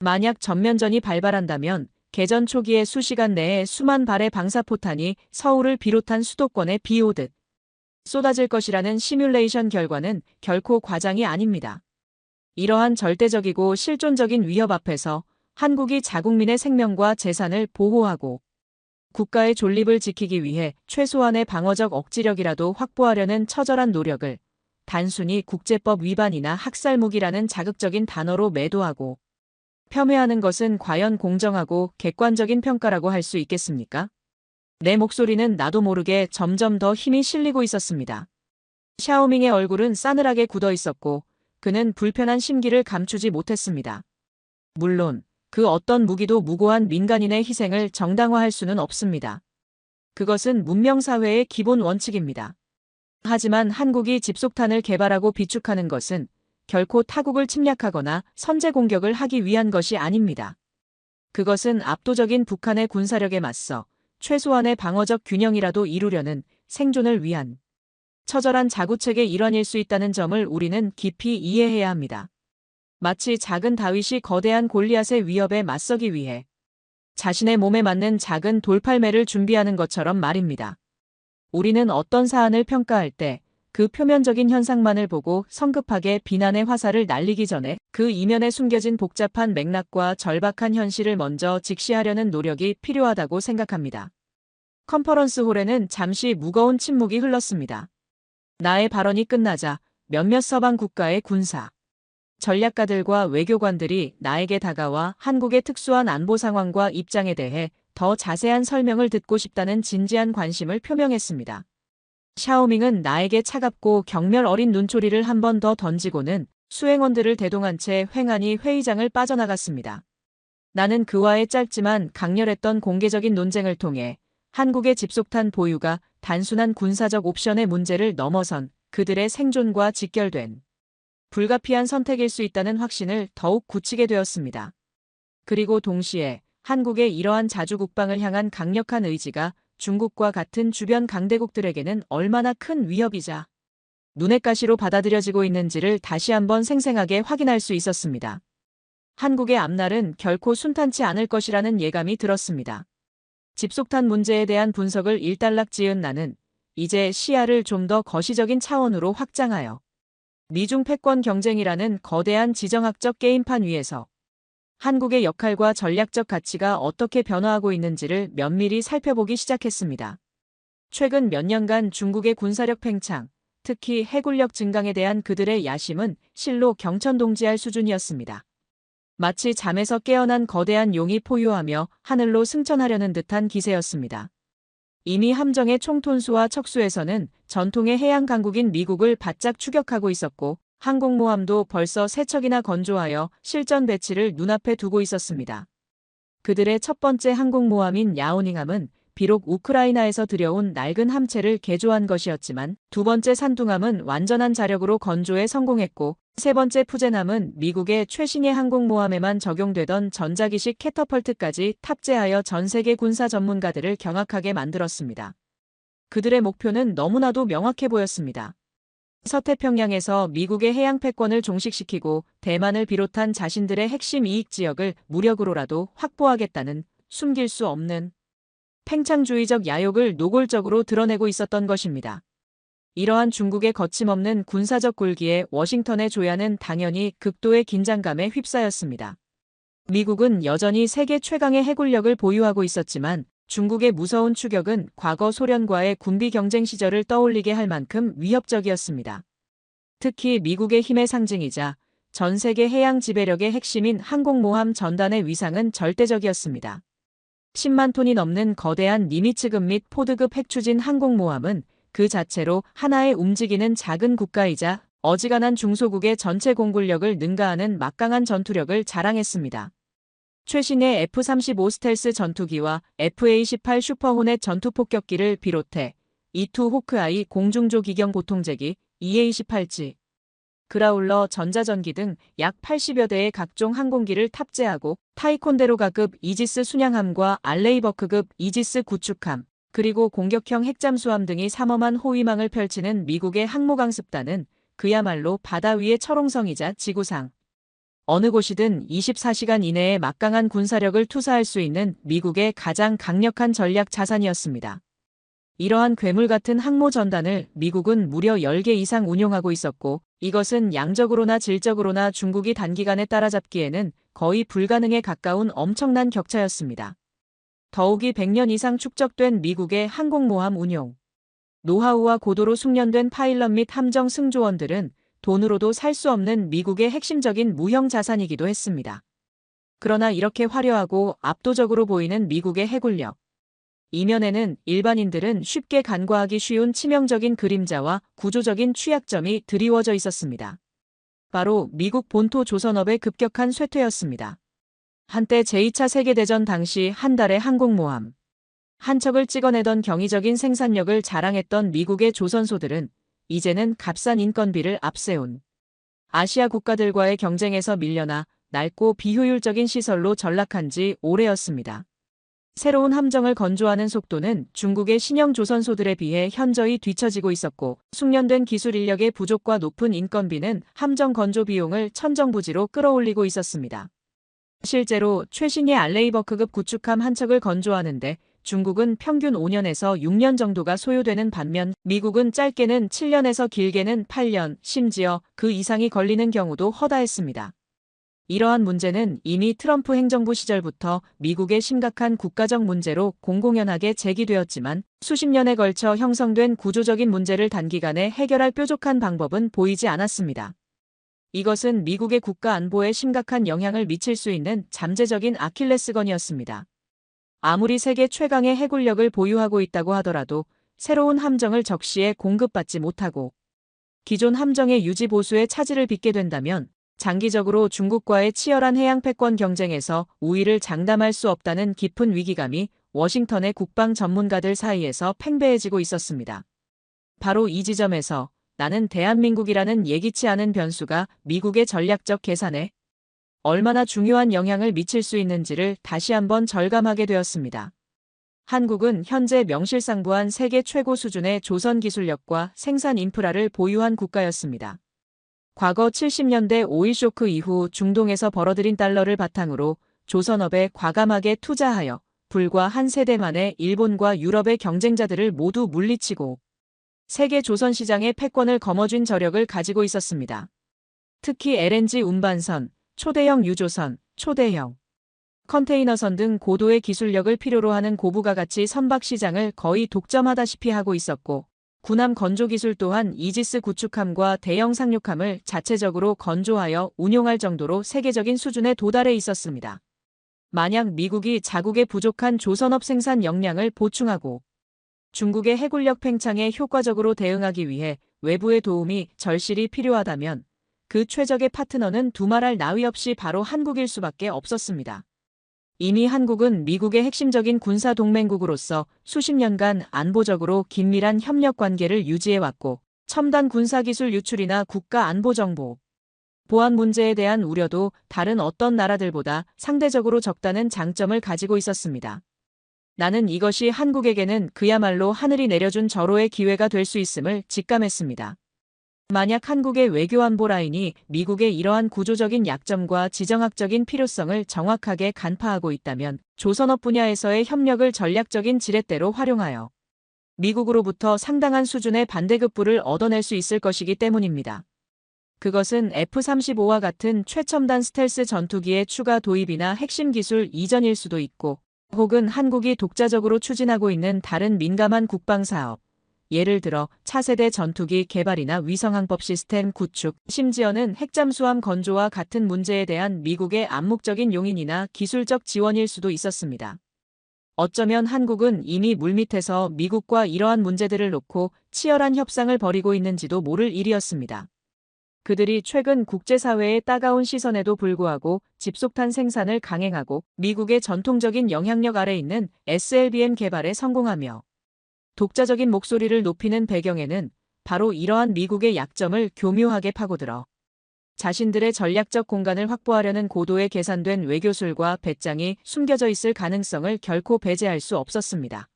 만약 전면전이 발발한다면 개전 초기에 수시간 내에 수만 발의 방사포탄이 서울을 비롯한 수도권에 비 오듯 쏟아질 것이라는 시뮬레이션 결과는 결코 과장이 아닙니다. 이러한 절대적이고 실존적인 위협 앞에서 한국이 자국민의 생명과 재산을 보호하고 국가의 존립을 지키기 위해 최소한의 방어적 억지력이라도 확보하려는 처절한 노력을 단순히 국제법 위반이나 학살무기라는 자극적인 단어로 매도하고 폄훼하는 것은 과연 공정하고 객관적인 평가라고 할 수 있겠습니까? 내 목소리는 나도 모르게 점점 더 힘이 실리고 있었습니다. 샤오밍의 얼굴은 싸늘하게 굳어 있었고 그는 불편한 심기를 감추지 못했습니다. 물론 그 어떤 무기도 무고한 민간인의 희생을 정당화할 수는 없습니다. 그것은 문명사회의 기본 원칙입니다. 하지만 한국이 집속탄을 개발하고 비축하는 것은 결코 타국을 침략하거나 선제 공격을 하기 위한 것이 아닙니다. 그것은 압도적인 북한의 군사력에 맞서 최소한의 방어적 균형이라도 이루려는 생존을 위한 처절한 자구책의 일환일 수 있다는 점을 우리는 깊이 이해해야 합니다. 마치 작은 다윗이 거대한 골리앗의 위협에 맞서기 위해 자신의 몸에 맞는 작은 돌팔매를 준비하는 것처럼 말입니다. 우리는 어떤 사안을 평가할 때 그 표면적인 현상만을 보고 성급하게 비난의 화살을 날리기 전에 그 이면에 숨겨진 복잡한 맥락과 절박한 현실을 먼저 직시하려는 노력이 필요하다고 생각합니다. 컨퍼런스 홀에는 잠시 무거운 침묵이 흘렀습니다. 나의 발언이 끝나자 몇몇 서방 국가의 군사, 전략가들과 외교관들이 나에게 다가와 한국의 특수한 안보 상황과 입장에 대해 더 자세한 설명을 듣고 싶다는 진지한 관심을 표명했습니다. 샤오밍은 나에게 차갑고 경멸 어린 눈초리를 한 번 더 던지고는 수행원들을 대동한 채 횡하니 회의장을 빠져나갔습니다. 나는 그와의 짧지만 강렬했던 공개적인 논쟁을 통해 한국의 집속탄 보유가 단순한 군사적 옵션의 문제를 넘어선 그들의 생존과 직결된 불가피한 선택일 수 있다는 확신을 더욱 굳히게 되었습니다. 그리고 동시에 한국의 이러한 자주국방을 향한 강력한 의지가 중국과 같은 주변 강대국들에게는 얼마나 큰 위협이자 눈엣 가시로 받아들여지고 있는지를 다시 한번 생생하게 확인할 수 있었습니다. 한국의 앞날은 결코 순탄치 않을 것이라는 예감이 들었습니다. 집속탄 문제에 대한 분석을 일단락 지은 나는 이제 시야를 좀 더 거시적인 차원으로 확장하여 미중 패권 경쟁이라는 거대한 지정학적 게임판 위에서 한국의 역할과 전략적 가치가 어떻게 변화하고 있는지를 면밀히 살펴보기 시작했습니다. 최근 몇 년간 중국의 군사력 팽창, 특히 해군력 증강에 대한 그들의 야심은 실로 경천동지할 수준이었습니다. 마치 잠에서 깨어난 거대한 용이 포효하며 하늘로 승천하려는 듯한 기세였습니다. 이미 함정의 총톤수와 척수에서는 전통의 해양 강국인 미국을 바짝 추격하고 있었고 항공모함도 벌써 3척이나 건조하여 실전 배치를 눈앞에 두고 있었습니다. 그들의 첫 번째 항공모함인 야오닝함은 비록 우크라이나에서 들여온 낡은 함체를 개조한 것이었지만 두 번째 산둥함은 완전한 자력으로 건조에 성공했고 세 번째 푸젠함은 미국의 최신의 항공모함에만 적용되던 전자기식 캐터펄트까지 탑재하여 전 세계 군사 전문가들을 경악하게 만들었습니다. 그들의 목표는 너무나도 명확해 보였습니다. 서태평양에서 미국의 해양 패권을 종식시키고 대만을 비롯한 자신들의 핵심 이익 지역을 무력으로라도 확보하겠다는 숨길 수 없는 팽창주의적 야욕을 노골적으로 드러내고 있었던 것입니다. 이러한 중국의 거침없는 군사적 굴기에 워싱턴의 조야는 당연히 극도의 긴장감에 휩싸였습니다. 미국은 여전히 세계 최강의 해군력을 보유하고 있었지만 중국의 무서운 추격은 과거 소련과의 군비 경쟁 시절을 떠올리게 할 만큼 위협적이었습니다. 특히 미국의 힘의 상징이자 전 세계 해양 지배력의 핵심인 항공모함 전단의 위상은 절대적이었습니다. 10만 톤이 넘는 거대한 니미츠급 및 포드급 핵추진 항공모함은 그 자체로 하나의 움직이는 작은 국가이자 어지간한 중소국의 전체 공군력을 능가하는 막강한 전투력을 자랑했습니다. 최신의 F-35 스텔스 전투기와 FA-18 슈퍼호넷 전투폭격기를 비롯해 E-2 호크아이 공중조 기경 보통제기, EA-18G, 그라울러 전자전기 등 약 80여 대의 각종 항공기를 탑재하고 타이콘데로가급 이지스 순양함과 알레이버크급 이지스 구축함, 그리고 공격형 핵잠수함 등이 삼엄한 호위망을 펼치는 미국의 항모강습단은 그야말로 바다 위의 철옹성이자 지구상 어느 곳이든 24시간 이내에 막강한 군사력을 투사할 수 있는 미국의 가장 강력한 전략 자산이었습니다. 이러한 괴물 같은 항모 전단을 미국은 무려 10개 이상 운용하고 있었고, 이것은 양적으로나 질적으로나 중국이 단기간에 따라잡기에는 거의 불가능에 가까운 엄청난 격차였습니다. 더욱이 100년 이상 축적된 미국의 항공모함 운용, 노하우와 고도로 숙련된 파일럿 및 함정 승조원들은 돈으로도 살 수 없는 미국의 핵심적인 무형 자산이기도 했습니다. 그러나 이렇게 화려하고 압도적으로 보이는 미국의 해군력, 이면에는 일반인들은 쉽게 간과하기 쉬운 치명적인 그림자와 구조적인 취약점이 드리워져 있었습니다. 바로 미국 본토 조선업의 급격한 쇠퇴였습니다. 한때 제2차 세계대전 당시 한 달에 항공모함 한 척을 찍어내던 경이적인 생산력을 자랑했던 미국의 조선소들은 이제는 값싼 인건비를 앞세운 아시아 국가들과의 경쟁에서 밀려나 낡고 비효율적인 시설로 전락한 지 오래였습니다. 새로운 함정을 건조하는 속도는 중국의 신형 조선소들에 비해 현저히 뒤처지고 있었고, 숙련된 기술 인력의 부족과 높은 인건비는 함정 건조 비용을 천정부지로 끌어올리고 있었습니다. 실제로 최신의 알레이버크급 구축함 한 척을 건조하는데 중국은 평균 5년에서 6년 정도가 소요되는 반면 미국은 짧게는 7년에서 길게는 8년, 심지어 그 이상이 걸리는 경우도 허다했습니다. 이러한 문제는 이미 트럼프 행정부 시절부터 미국의 심각한 국가적 문제로 공공연하게 제기되었지만 수십 년에 걸쳐 형성된 구조적인 문제를 단기간에 해결할 뾰족한 방법은 보이지 않았습니다. 이것은 미국의 국가 안보에 심각한 영향을 미칠 수 있는 잠재적인 아킬레스건이었습니다. 아무리 세계 최강의 해군력을 보유하고 있다고 하더라도 새로운 함정을 적시에 공급받지 못하고 기존 함정의 유지 보수에 차질을 빚게 된다면 장기적으로 중국과의 치열한 해양 패권 경쟁에서 우위를 장담할 수 없다는 깊은 위기감이 워싱턴의 국방 전문가들 사이에서 팽배해지고 있었습니다. 바로 이 지점에서 나는 대한민국이라는 예기치 않은 변수가 미국의 전략적 계산에 얼마나 중요한 영향을 미칠 수 있는지를 다시 한번 절감하게 되었습니다. 한국은 현재 명실상부한 세계 최고 수준의 조선 기술력과 생산 인프라를 보유한 국가였습니다. 과거 70년대 오일 쇼크 이후 중동에서 벌어들인 달러를 바탕으로 조선업에 과감하게 투자하여 불과 한 세대 만에 일본과 유럽의 경쟁자들을 모두 물리치고 세계 조선 시장의 패권을 거머쥔 저력을 가지고 있었습니다. 특히 LNG 운반선, 초대형 유조선, 초대형 컨테이너선 등 고도의 기술력을 필요로 하는 고부가 가치 선박 시장을 거의 독점하다시피 하고 있었고, 군함 건조 기술 또한 이지스 구축함과 대형 상륙함을 자체적으로 건조하여 운용할 정도로 세계적인 수준에 도달해 있었습니다. 만약 미국이 자국의 부족한 조선업 생산 역량을 보충하고 중국의 해군력 팽창에 효과적으로 대응하기 위해 외부의 도움이 절실히 필요하다면 그 최적의 파트너는 두말할 나위 없이 바로 한국일 수밖에 없었습니다. 이미 한국은 미국의 핵심적인 군사 동맹국으로서 수십 년간 안보적으로 긴밀한 협력 관계를 유지해왔고, 첨단 군사기술 유출이나 국가 안보 정보, 보안 문제에 대한 우려도 다른 어떤 나라들보다 상대적으로 적다는 장점을 가지고 있었습니다. 나는 이것이 한국에게는 그야말로 하늘이 내려준 절호의 기회가 될 수 있음을 직감했습니다. 만약 한국의 외교안보 라인이 미국의 이러한 구조적인 약점과 지정학적인 필요성을 정확하게 간파하고 있다면 조선업 분야에서의 협력을 전략적인 지렛대로 활용하여 미국으로부터 상당한 수준의 반대급부를 얻어낼 수 있을 것이기 때문입니다. 그것은 F-35와 같은 최첨단 스텔스 전투기의 추가 도입이나 핵심 기술 이전일 수도 있고, 혹은 한국이 독자적으로 추진하고 있는 다른 민감한 국방사업, 예를 들어 차세대 전투기 개발이나 위성항법 시스템 구축, 심지어는 핵잠수함 건조와 같은 문제에 대한 미국의 암묵적인 용인이나 기술적 지원일 수도 있었습니다. 어쩌면 한국은 이미 물밑에서 미국과 이러한 문제들을 놓고 치열한 협상을 벌이고 있는지도 모를 일이었습니다. 그들이 최근 국제사회의 따가운 시선에도 불구하고 집속탄 생산을 강행하고 미국의 전통적인 영향력 아래 있는 SLBM 개발에 성공하며 독자적인 목소리를 높이는 배경에는 바로 이러한 미국의 약점을 교묘하게 파고들어 자신들의 전략적 공간을 확보하려는 고도의 계산된 외교술과 배짱이 숨겨져 있을 가능성을 결코 배제할 수 없었습니다.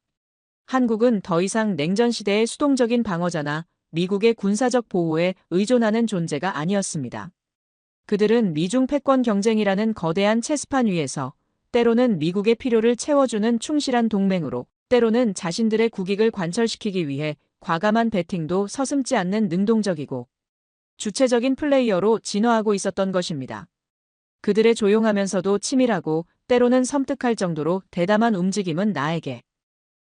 한국은 더 이상 냉전 시대의 수동적인 방어자나 미국의 군사적 보호에 의존하는 존재가 아니었습니다. 그들은 미중 패권 경쟁이라는 거대한 체스판 위에서 때로는 미국의 필요를 채워주는 충실한 동맹으로, 때로는 자신들의 국익을 관철시키기 위해 과감한 배팅도 서슴지 않는 능동적이고 주체적인 플레이어로 진화하고 있었던 것입니다. 그들의 조용하면서도 치밀하고 때로는 섬뜩할 정도로 대담한 움직임은 나에게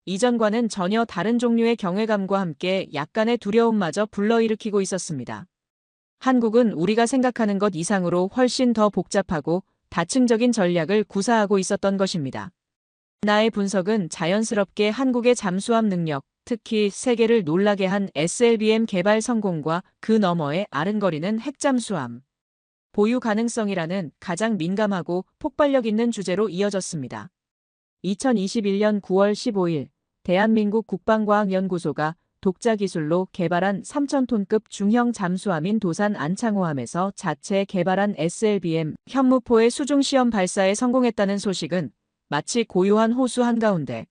이전과는 전혀 다른 종류의 경외감과 함께 약간의 두려움마저 불러일으키고 있었습니다. 한국은 우리가 생각하는 것 이상으로 훨씬 더 복잡하고 다층적인 전략을 구사하고 있었던 것입니다. 나의 분석은 자연스럽게 한국의 잠수함 능력, 특히 세계를 놀라게 한 SLBM 개발 성공과 그 너머의 아른거리는 핵잠수함 보유 가능성이라는 가장 민감하고 폭발력 있는 주제로 이어졌습니다. 2021년 9월 15일 대한민국 국방과학연구소가 독자 기술로 개발한 3,000톤급 중형 잠수함인 도산 안창호함에서 자체 개발한 SLBM 현무포의 수중 시험 발사에 성공했다는 소식은 마치 고요한 호수 한가운데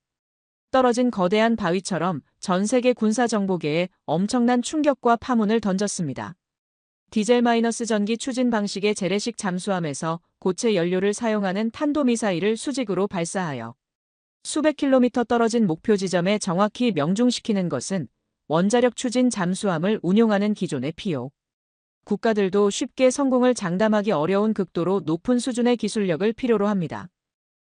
떨어진 거대한 바위처럼 전 세계 군사정보계에 엄청난 충격과 파문을 던졌습니다. 디젤- 전기 추진 방식의 재래식 잠수함에서 고체 연료를 사용하는 탄도미사일을 수직으로 발사하여 수백 킬로미터 떨어진 목표 지점에 정확히 명중시키는 것은 원자력 추진 잠수함을 운용하는 기존의 피요. 국가들도 쉽게 성공을 장담하기 어려운 극도로 높은 수준의 기술력을 필요로 합니다.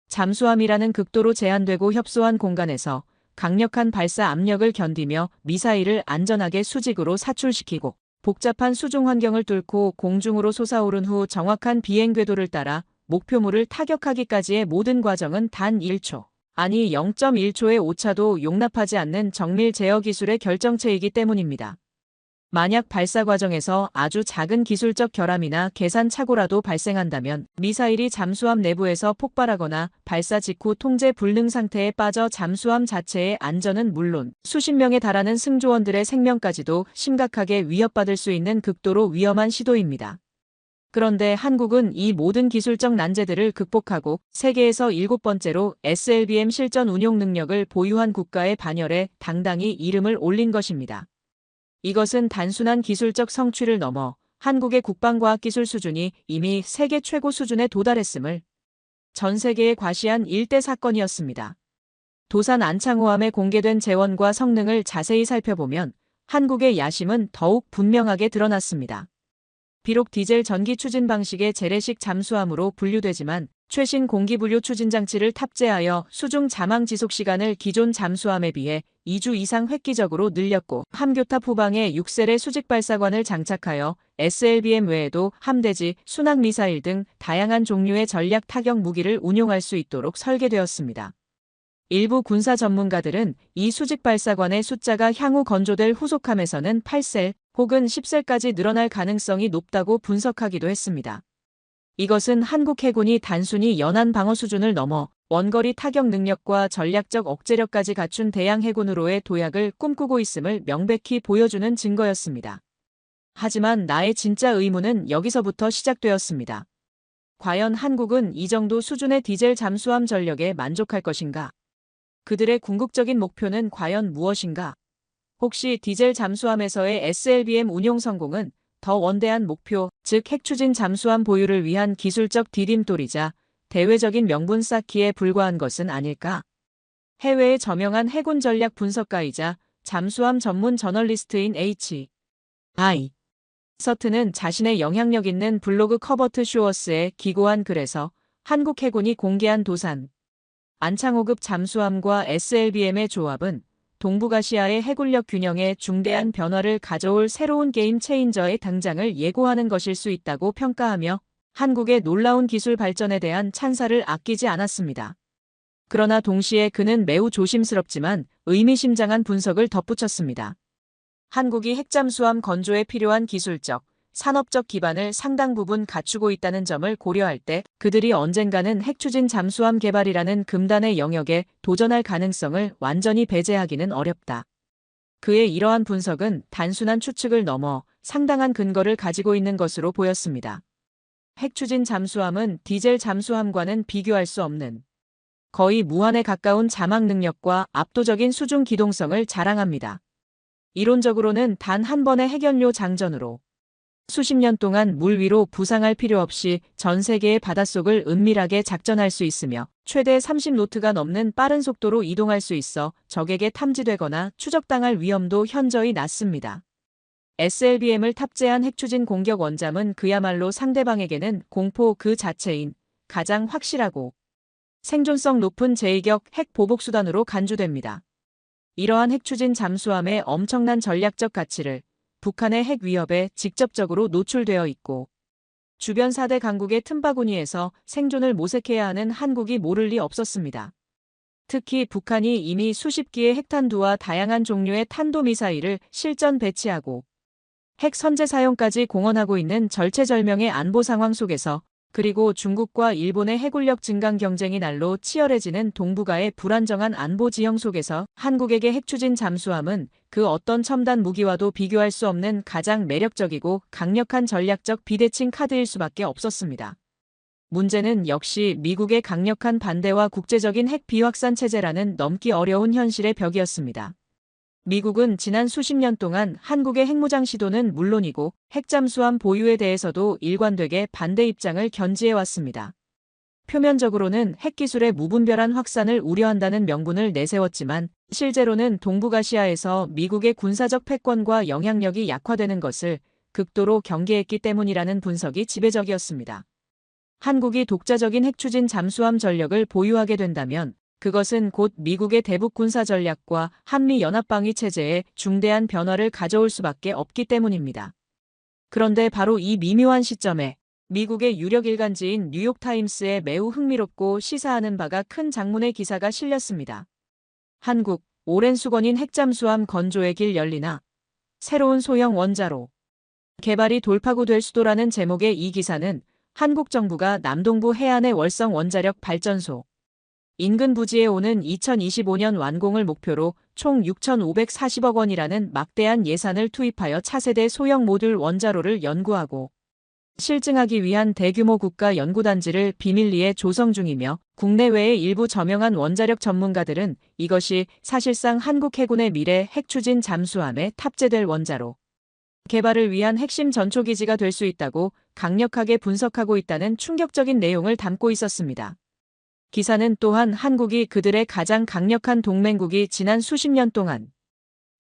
잠수함이라는 극도로 제한되고 협소한 공간에서 강력한 발사 압력을 견디며 미사일을 안전하게 수직으로 사출시키고 복잡한 수중 환경을 뚫고 공중으로 솟아오른 후 정확한 비행 궤도를 따라 목표물을 타격하기까지의 모든 과정은 단 1초, 아니 0.1초의 오차도 용납하지 않는 정밀 제어 기술의 결정체이기 때문입니다. 만약 발사 과정에서 아주 작은 기술적 결함이나 계산 착오라도 발생한다면 미사일이 잠수함 내부에서 폭발하거나 발사 직후 통제 불능 상태에 빠져 잠수함 자체의 안전은 물론 수십 명에 달하는 승조원들의 생명까지도 심각하게 위협받을 수 있는 극도로 위험한 시도입니다. 그런데 한국은 이 모든 기술적 난제들을 극복하고 세계에서 7번째로 SLBM 실전 운용 능력을 보유한 국가의 반열에 당당히 이름을 올린 것입니다. 이것은 단순한 기술적 성취를 넘어 한국의 국방과학기술 수준이 이미 세계 최고 수준에 도달했음을 전 세계에 과시한 일대 사건이었습니다. 도산 안창호함에 공개된 재원과 성능을 자세히 살펴보면 한국의 야심은 더욱 분명하게 드러났습니다. 비록 디젤 전기 추진 방식의 재래식 잠수함으로 분류되지만 최신 공기분류 추진 장치를 탑재하여 수중 잠항 지속 시간을 기존 잠수함에 비해 2주 이상 획기적으로 늘렸고 함교탑 후방에 6셀의 수직 발사관을 장착하여 SLBM 외에도 함대지, 순항미사일 등 다양한 종류의 전략 타격 무기를 운용할 수 있도록 설계되었습니다. 일부 군사 전문가들은 이 수직 발사관의 숫자가 향후 건조될 후속함에서는 8셀 혹은 10셀까지 늘어날 가능성이 높다고 분석하기도 했습니다. 이것은 한국 해군이 단순히 연안 방어 수준을 넘어 원거리 타격 능력과 전략적 억제력까지 갖춘 대양 해군으로의 도약을 꿈꾸고 있음을 명백히 보여주는 증거였습니다. 하지만 나의 진짜 의문은 여기서부터 시작되었습니다. 과연 한국은 이 정도 수준의 디젤 잠수함 전력에 만족할 것인가? 그들의 궁극적인 목표는 과연 무엇인가? 혹시 디젤 잠수함에서의 SLBM 운용 성공은 더 원대한 목표, 즉 핵추진 잠수함 보유를 위한 기술적 디딤돌이자 대외적인 명분 쌓기에 불과한 것은 아닐까? 해외의 저명한 해군 전략 분석가이자 잠수함 전문 저널리스트인 H.I. 서트는 자신의 영향력 있는 블로그 커버트 쇼어스에 기고한 글에서 한국 해군이 공개한 도산 안창호급 잠수함과 SLBM의 조합은 동북아시아의 해군력 균형에 중대한 변화를 가져올 새로운 게임 체인저의 등장을 예고하는 것일 수 있다고 평가하며 한국의 놀라운 기술 발전에 대한 찬사를 아끼지 않았습니다. 그러나 동시에 그는 매우 조심스럽지만 의미심장한 분석을 덧붙였습니다. 한국이 핵잠수함 건조에 필요한 기술적, 산업적 기반을 상당 부분 갖추고 있다는 점을 고려할 때 그들이 언젠가는 핵추진 잠수함 개발이라는 금단의 영역에 도전할 가능성을 완전히 배제하기는 어렵다. 그의 이러한 분석은 단순한 추측을 넘어 상당한 근거를 가지고 있는 것으로 보였습니다. 핵추진 잠수함은 디젤 잠수함과는 비교할 수 없는 거의 무한에 가까운 잠항 능력과 압도적인 수중 기동성을 자랑합니다. 이론적으로는 단 한 번의 핵연료 장전으로 수십 년 동안 물 위로 부상할 필요 없이 전 세계의 바닷속을 은밀하게 작전할 수 있으며 최대 30노트가 넘는 빠른 속도로 이동할 수 있어 적에게 탐지되거나 추적당할 위험도 현저히 낮습니다. SLBM을 탑재한 핵추진 공격 원잠은 그야말로 상대방에게는 공포 그 자체인 가장 확실하고 생존성 높은 제2격 핵 보복 수단으로 간주됩니다. 이러한 핵추진 잠수함의 엄청난 전략적 가치를 북한의 핵 위협에 직접적으로 노출되어 있고 주변 4대 강국의 틈바구니에서 생존을 모색해야 하는 한국이 모를 리 없었습니다. 특히 북한이 이미 수십 기의 핵탄두와 다양한 종류의 탄도미사일을 실전 배치하고 핵 선제 사용까지 공언하고 있는 절체절명의 안보 상황 속에서 그리고 중국과 일본의 해군력 증강 경쟁이 날로 치열해지는 동북아의 불안정한 안보 지형 속에서 한국에게 핵추진 잠수함은 그 어떤 첨단 무기와도 비교할 수 없는 가장 매력적이고 강력한 전략적 비대칭 카드일 수밖에 없었습니다. 문제는 역시 미국의 강력한 반대와 국제적인 핵 비확산 체제라는 넘기 어려운 현실의 벽이었습니다. 미국은 지난 수십 년 동안 한국의 핵무장 시도는 물론이고 핵잠수함 보유에 대해서도 일관되게 반대 입장을 견지해왔습니다. 표면적으로는 핵기술의 무분별한 확산을 우려한다는 명분을 내세웠지만 실제로는 동북아시아에서 미국의 군사적 패권과 영향력이 약화되는 것을 극도로 경계했기 때문이라는 분석이 지배적이었습니다. 한국이 독자적인 핵추진 잠수함 전력을 보유하게 된다면 그것은 곧 미국의 대북 군사 전략과 한미 연합방위 체제에 중대한 변화를 가져올 수밖에 없기 때문입니다. 그런데 바로 이 미묘한 시점에 미국의 유력 일간지인 뉴욕타임스에 매우 흥미롭고 시사하는 바가 큰 장문의 기사가 실렸습니다. 한국, 오랜 수건인 핵잠수함 건조의 길 열리나 새로운 소형 원자로 개발이 돌파구 될 수도라는 제목의 이 기사는 한국 정부가 남동부 해안의 월성 원자력 발전소 인근 부지에 오는 2025년 완공을 목표로 총 6,540억 원이라는 막대한 예산을 투입하여 차세대 소형 모듈 원자로를 연구하고 실증하기 위한 대규모 국가 연구단지를 비밀리에 조성 중이며 국내외의 일부 저명한 원자력 전문가들은 이것이 사실상 한국 해군의 미래 핵추진 잠수함에 탑재될 원자로 개발을 위한 핵심 전초기지가 될 수 있다고 강력하게 분석하고 있다는 충격적인 내용을 담고 있었습니다. 기사는 또한 한국이 그들의 가장 강력한 동맹국이 지난 수십 년 동안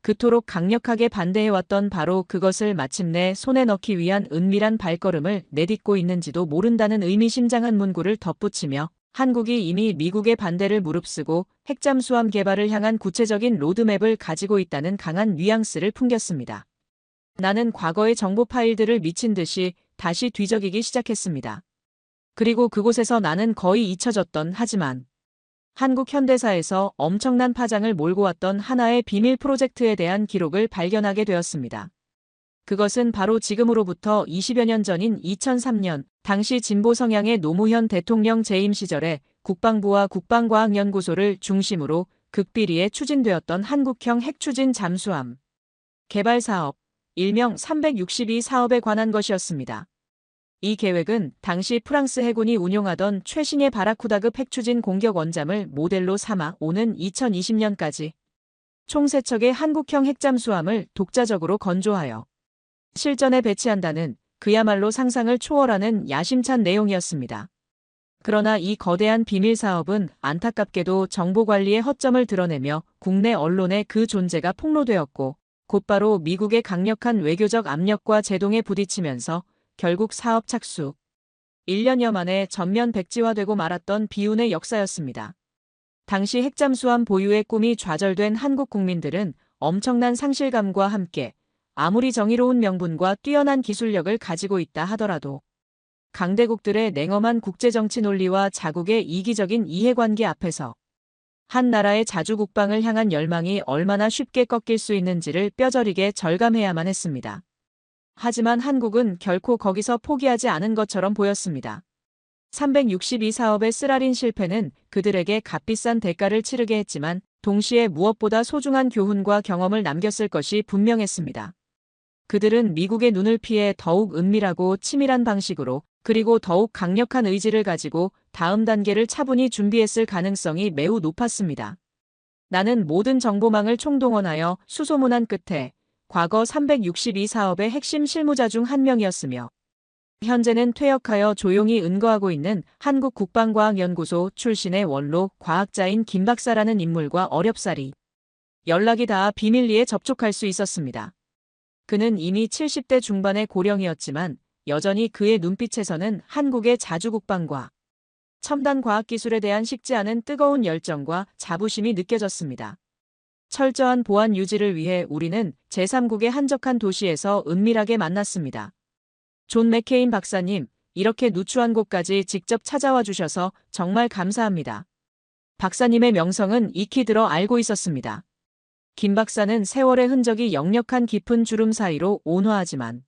그토록 강력하게 반대해왔던 바로 그것을 마침내 손에 넣기 위한 은밀한 발걸음을 내딛고 있는지도 모른다는 의미심장한 문구를 덧붙이며 한국이 이미 미국의 반대를 무릅쓰고 핵잠수함 개발을 향한 구체적인 로드맵을 가지고 있다는 강한 뉘앙스를 풍겼습니다. 나는 과거의 정보 파일들을 미친 듯이 다시 뒤적이기 시작했습니다. 그리고 그곳에서 나는 거의 잊혀졌던 하지만 한국 현대사에서 엄청난 파장을 몰고 왔던 하나의 비밀 프로젝트에 대한 기록을 발견하게 되었습니다. 그것은 바로 지금으로부터 20여 년 전인 2003년 당시 진보 성향의 노무현 대통령 재임 시절에 국방부와 국방과학연구소를 중심으로 극비리에 추진되었던 한국형 핵추진 잠수함 개발 사업, 일명 362 사업에 관한 것이었습니다. 이 계획은 당시 프랑스 해군이 운용하던 최신의 바라쿠다급 핵추진 공격 원잠을 모델로 삼아 오는 2020년까지 총 3척의 한국형 핵잠수함을 독자적으로 건조하여 실전에 배치한다는 그야말로 상상을 초월하는 야심찬 내용이었습니다. 그러나 이 거대한 비밀 사업은 안타깝게도 정보관리의 허점을 드러내며 국내 언론에 그 존재가 폭로되었고 곧바로 미국의 강력한 외교적 압력과 제동에 부딪히면서 결국 사업 착수 1년여 만에 전면 백지화되고 말았던 비운의 역사였습니다. 당시 핵잠수함 보유의 꿈이 좌절된 한국 국민들은 엄청난 상실감과 함께 아무리 정의로운 명분과 뛰어난 기술력을 가지고 있다 하더라도 강대국들의 냉엄한 국제정치 논리와 자국의 이기적인 이해관계 앞에서 한 나라의 자주국방을 향한 열망이 얼마나 쉽게 꺾일 수 있는지를 뼈저리게 절감해야만 했습니다. 하지만 한국은 결코 거기서 포기하지 않은 것처럼 보였습니다. 362 사업의 쓰라린 실패는 그들에게 값비싼 대가를 치르게 했지만 동시에 무엇보다 소중한 교훈과 경험을 남겼을 것이 분명했습니다. 그들은 미국의 눈을 피해 더욱 은밀하고 치밀한 방식으로 그리고 더욱 강력한 의지를 가지고 다음 단계를 차분히 준비했을 가능성이 매우 높았습니다. 나는 모든 정보망을 총동원하여 수소문한 끝에 과거 362 사업의 핵심 실무자 중 한 명이었으며 현재는 퇴역하여 조용히 은거하고 있는 한국국방과학연구소 출신의 원로 과학자인 김 박사라는 인물과 어렵사리 연락이 닿아 비밀리에 접촉할 수 있었습니다. 그는 이미 70대 중반의 고령이었지만 여전히 그의 눈빛에서는 한국의 자주국방과 첨단 과학기술에 대한 식지 않은 뜨거운 열정과 자부심이 느껴졌습니다. 철저한 보안 유지를 위해 우리는 제3국의 한적한 도시에서 은밀하게 만났습니다. 존 맥케인 박사님, 이렇게 누추한 곳까지 직접 찾아와 주셔서 정말 감사합니다. 박사님의 명성은 익히 들어 알고 있었습니다. 김 박사는 세월의 흔적이 역력한 깊은 주름 사이로 온화하지만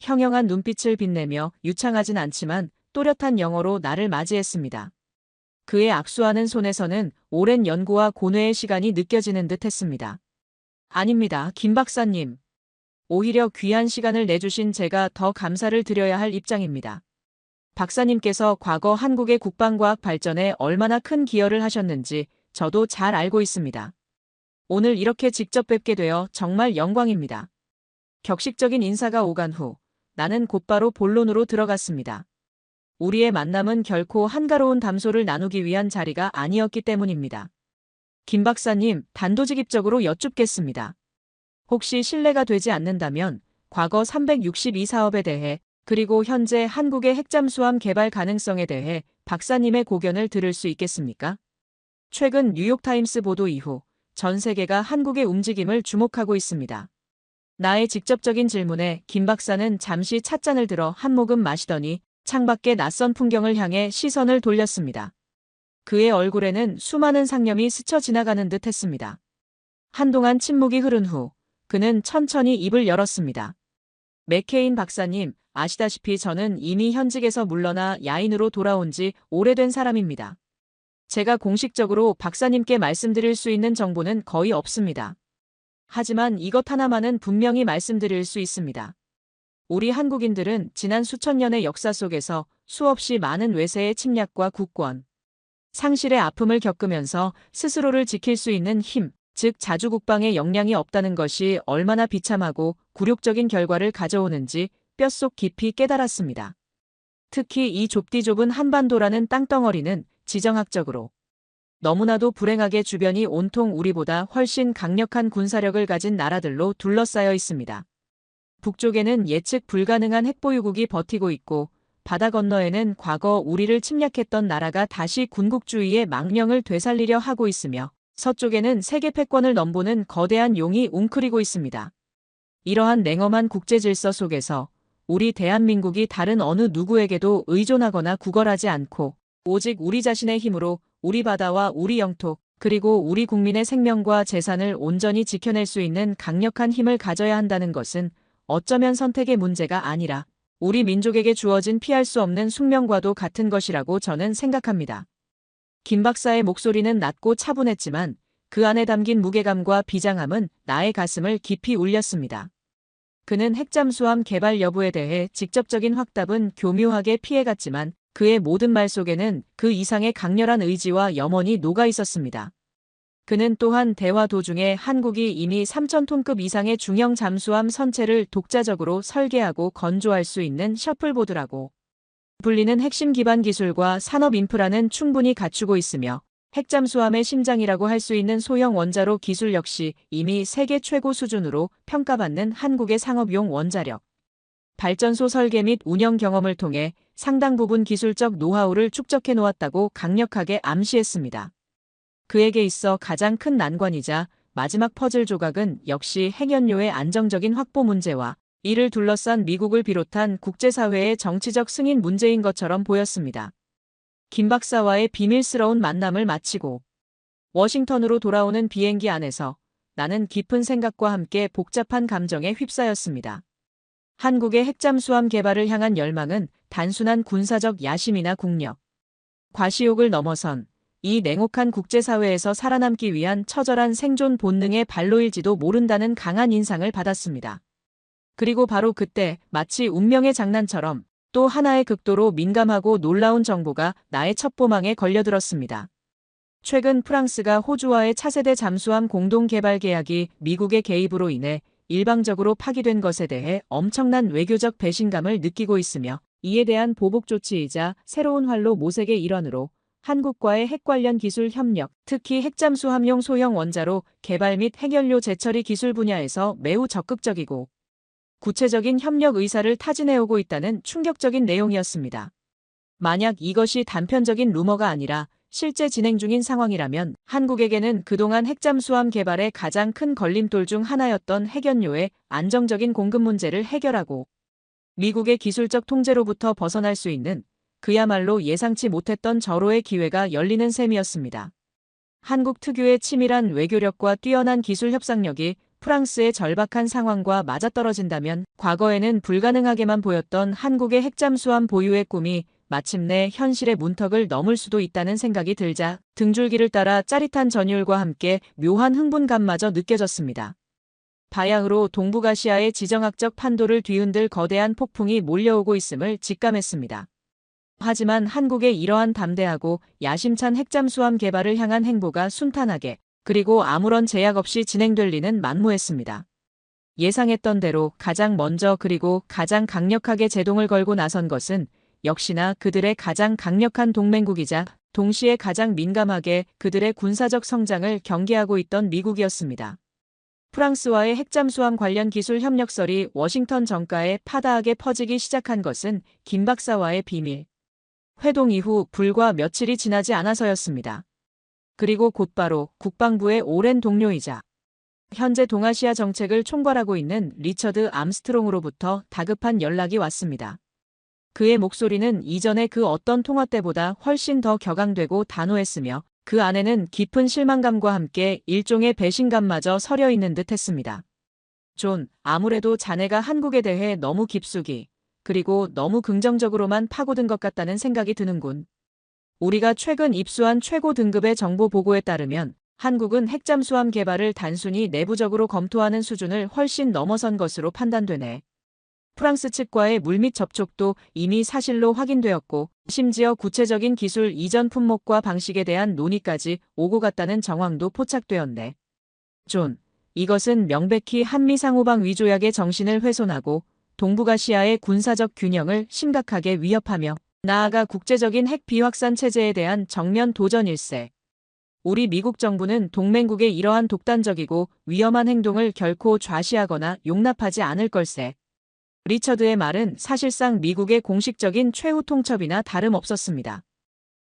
형형한 눈빛을 빛내며 유창하진 않지만 또렷한 영어로 나를 맞이했습니다. 그의 악수하는 손에서는 오랜 연구와 고뇌의 시간이 느껴지는 듯 했습니다. 아닙니다, 김 박사님. 오히려 귀한 시간을 내주신 제가 더 감사를 드려야 할 입장입니다. 박사님께서 과거 한국의 국방과학 발전에 얼마나 큰 기여를 하셨는지 저도 잘 알고 있습니다. 오늘 이렇게 직접 뵙게 되어 정말 영광입니다. 격식적인 인사가 오간 후 나는 곧바로 본론으로 들어갔습니다. 우리의 만남은 결코 한가로운 담소를 나누기 위한 자리가 아니었기 때문입니다. 김 박사님, 단도직입적으로 여쭙겠습니다. 혹시 실례가 되지 않는다면 과거 362 사업에 대해 그리고 현재 한국의 핵잠수함 개발 가능성에 대해 박사님의 고견을 들을 수 있겠습니까? 최근 뉴욕타임스 보도 이후 전 세계가 한국의 움직임을 주목하고 있습니다. 나의 직접적인 질문에 김 박사는 잠시 찻잔을 들어 한 모금 마시더니 창밖의 낯선 풍경을 향해 시선을 돌렸습니다. 그의 얼굴에는 수많은 상념이 스쳐 지나가는 듯 했습니다. 한동안 침묵이 흐른 후 그는 천천히 입을 열었습니다. 맥케인 박사님, 아시다시피 저는 이미 현직에서 물러나 야인으로 돌아온 지 오래된 사람입니다. 제가 공식적으로 박사님께 말씀드릴 수 있는 정보는 거의 없습니다. 하지만 이것 하나만은 분명히 말씀드릴 수 있습니다. 우리 한국인들은 지난 수천 년의 역사 속에서 수없이 많은 외세의 침략과 국권, 상실의 아픔을 겪으면서 스스로를 지킬 수 있는 힘, 즉 자주국방의 역량이 없다는 것이 얼마나 비참하고 굴욕적인 결과를 가져오는지 뼛속 깊이 깨달았습니다. 특히 이 좁디좁은 한반도라는 땅덩어리는 지정학적으로 너무나도 불행하게 주변이 온통 우리보다 훨씬 강력한 군사력을 가진 나라들로 둘러싸여 있습니다. 북쪽에는 예측 불가능한 핵보유국이 버티고 있고 바다 건너에는 과거 우리를 침략했던 나라가 다시 군국주의의 망령을 되살리려 하고 있으며 서쪽에는 세계 패권을 넘보는 거대한 용이 웅크리고 있습니다. 이러한 냉엄한 국제질서 속에서 우리 대한민국이 다른 어느 누구에게도 의존하거나 구걸하지 않고 오직 우리 자신의 힘으로 우리 바다와 우리 영토 그리고 우리 국민의 생명과 재산을 온전히 지켜낼 수 있는 강력한 힘을 가져야 한다는 것은 어쩌면 선택의 문제가 아니라 우리 민족에게 주어진 피할 수 없는 숙명과도 같은 것이라고 저는 생각합니다. 김 박사의 목소리는 낮고 차분했지만 그 안에 담긴 무게감과 비장함은 나의 가슴을 깊이 울렸습니다. 그는 핵잠수함 개발 여부에 대해 직접적인 확답은 교묘하게 피해갔지만 그의 모든 말 속에는 그 이상의 강렬한 의지와 염원이 녹아 있었습니다. 그는 또한 대화 도중에 한국이 이미 3,000톤급 이상의 중형 잠수함 선체를 독자적으로 설계하고 건조할 수 있는 셔플보드라고 불리는 핵심 기반 기술과 산업 인프라는 충분히 갖추고 있으며 핵잠수함의 심장이라고 할 수 있는 소형 원자로 기술 역시 이미 세계 최고 수준으로 평가받는 한국의 상업용 원자력 발전소 설계 및 운영 경험을 통해 상당 부분 기술적 노하우를 축적해 놓았다고 강력하게 암시했습니다. 그에게 있어 가장 큰 난관이자 마지막 퍼즐 조각은 역시 핵연료의 안정적인 확보 문제와 이를 둘러싼 미국을 비롯한 국제사회의 정치적 승인 문제인 것처럼 보였습니다. 김 박사와의 비밀스러운 만남을 마치고 워싱턴으로 돌아오는 비행기 안에서 나는 깊은 생각과 함께 복잡한 감정에 휩싸였습니다. 한국의 핵잠수함 개발을 향한 열망은 단순한 군사적 야심이나 국력, 과시욕을 넘어선 이 냉혹한 국제사회에서 살아남기 위한 처절한 생존 본능의 발로일지도 모른다는 강한 인상을 받았습니다. 그리고 바로 그때 마치 운명의 장난처럼 또 하나의 극도로 민감하고 놀라운 정보가 나의 첩보망에 걸려들었습니다. 최근 프랑스가 호주와의 차세대 잠수함 공동 개발 계약이 미국의 개입으로 인해 일방적으로 파기된 것에 대해 엄청난 외교적 배신감을 느끼고 있으며 이에 대한 보복 조치이자 새로운 활로 모색의 일환으로 한국과의 핵 관련 기술 협력, 특히 핵잠수함용 소형 원자로 개발 및 핵연료 재처리 기술 분야에서 매우 적극적이고 구체적인 협력 의사를 타진해오고 있다는 충격적인 내용이었습니다. 만약 이것이 단편적인 루머가 아니라 실제 진행 중인 상황이라면 한국에게는 그동안 핵잠수함 개발의 가장 큰 걸림돌 중 하나였던 핵연료의 안정적인 공급 문제를 해결하고 미국의 기술적 통제로부터 벗어날 수 있는 그야말로 예상치 못했던 절호의 기회가 열리는 셈이었습니다. 한국 특유의 치밀한 외교력과 뛰어난 기술 협상력이 프랑스의 절박한 상황과 맞아떨어진다면 과거에는 불가능하게만 보였던 한국의 핵잠수함 보유의 꿈이 마침내 현실의 문턱을 넘을 수도 있다는 생각이 들자 등줄기를 따라 짜릿한 전율과 함께 묘한 흥분감마저 느껴졌습니다. 바야흐로 동북아시아의 지정학적 판도를 뒤흔들 거대한 폭풍이 몰려오고 있음을 직감했습니다. 하지만 한국의 이러한 담대하고 야심찬 핵잠수함 개발을 향한 행보가 순탄하게 그리고 아무런 제약 없이 진행될 리는 만무했습니다. 예상했던 대로 가장 먼저 그리고 가장 강력하게 제동을 걸고 나선 것은 역시나 그들의 가장 강력한 동맹국이자 동시에 가장 민감하게 그들의 군사적 성장을 경계하고 있던 미국이었습니다. 프랑스와의 핵잠수함 관련 기술 협력설이 워싱턴 정가에 파다하게 퍼지기 시작한 것은 김 박사와의 비밀 회동 이후 불과 며칠이 지나지 않아서였습니다. 그리고 곧바로 국방부의 오랜 동료이자 현재 동아시아 정책을 총괄하고 있는 리처드 암스트롱으로부터 다급한 연락이 왔습니다. 그의 목소리는 이전의 그 어떤 통화 때보다 훨씬 더 격앙되고 단호했으며 그 안에는 깊은 실망감과 함께 일종의 배신감마저 서려 있는 듯 했습니다. 존, 아무래도 자네가 한국에 대해 너무 깊숙이 그리고 너무 긍정적으로만 파고든 것 같다는 생각이 드는군. 우리가 최근 입수한 최고 등급의 정보 보고에 따르면 한국은 핵잠수함 개발을 단순히 내부적으로 검토하는 수준을 훨씬 넘어선 것으로 판단되네. 프랑스 측과의 물밑 접촉도 이미 사실로 확인되었고 심지어 구체적인 기술 이전 품목과 방식에 대한 논의까지 오고 갔다는 정황도 포착되었네. 존, 이것은 명백히 한미 상호방 위조약의 정신을 훼손하고 동북아시아의 군사적 균형을 심각하게 위협하며 나아가 국제적인 핵 비확산 체제에 대한 정면 도전일세. 우리 미국 정부는 동맹국의 이러한 독단적이고 위험한 행동을 결코 좌시하거나 용납하지 않을 걸세. 리처드의 말은 사실상 미국의 공식적인 최후 통첩이나 다름없었습니다.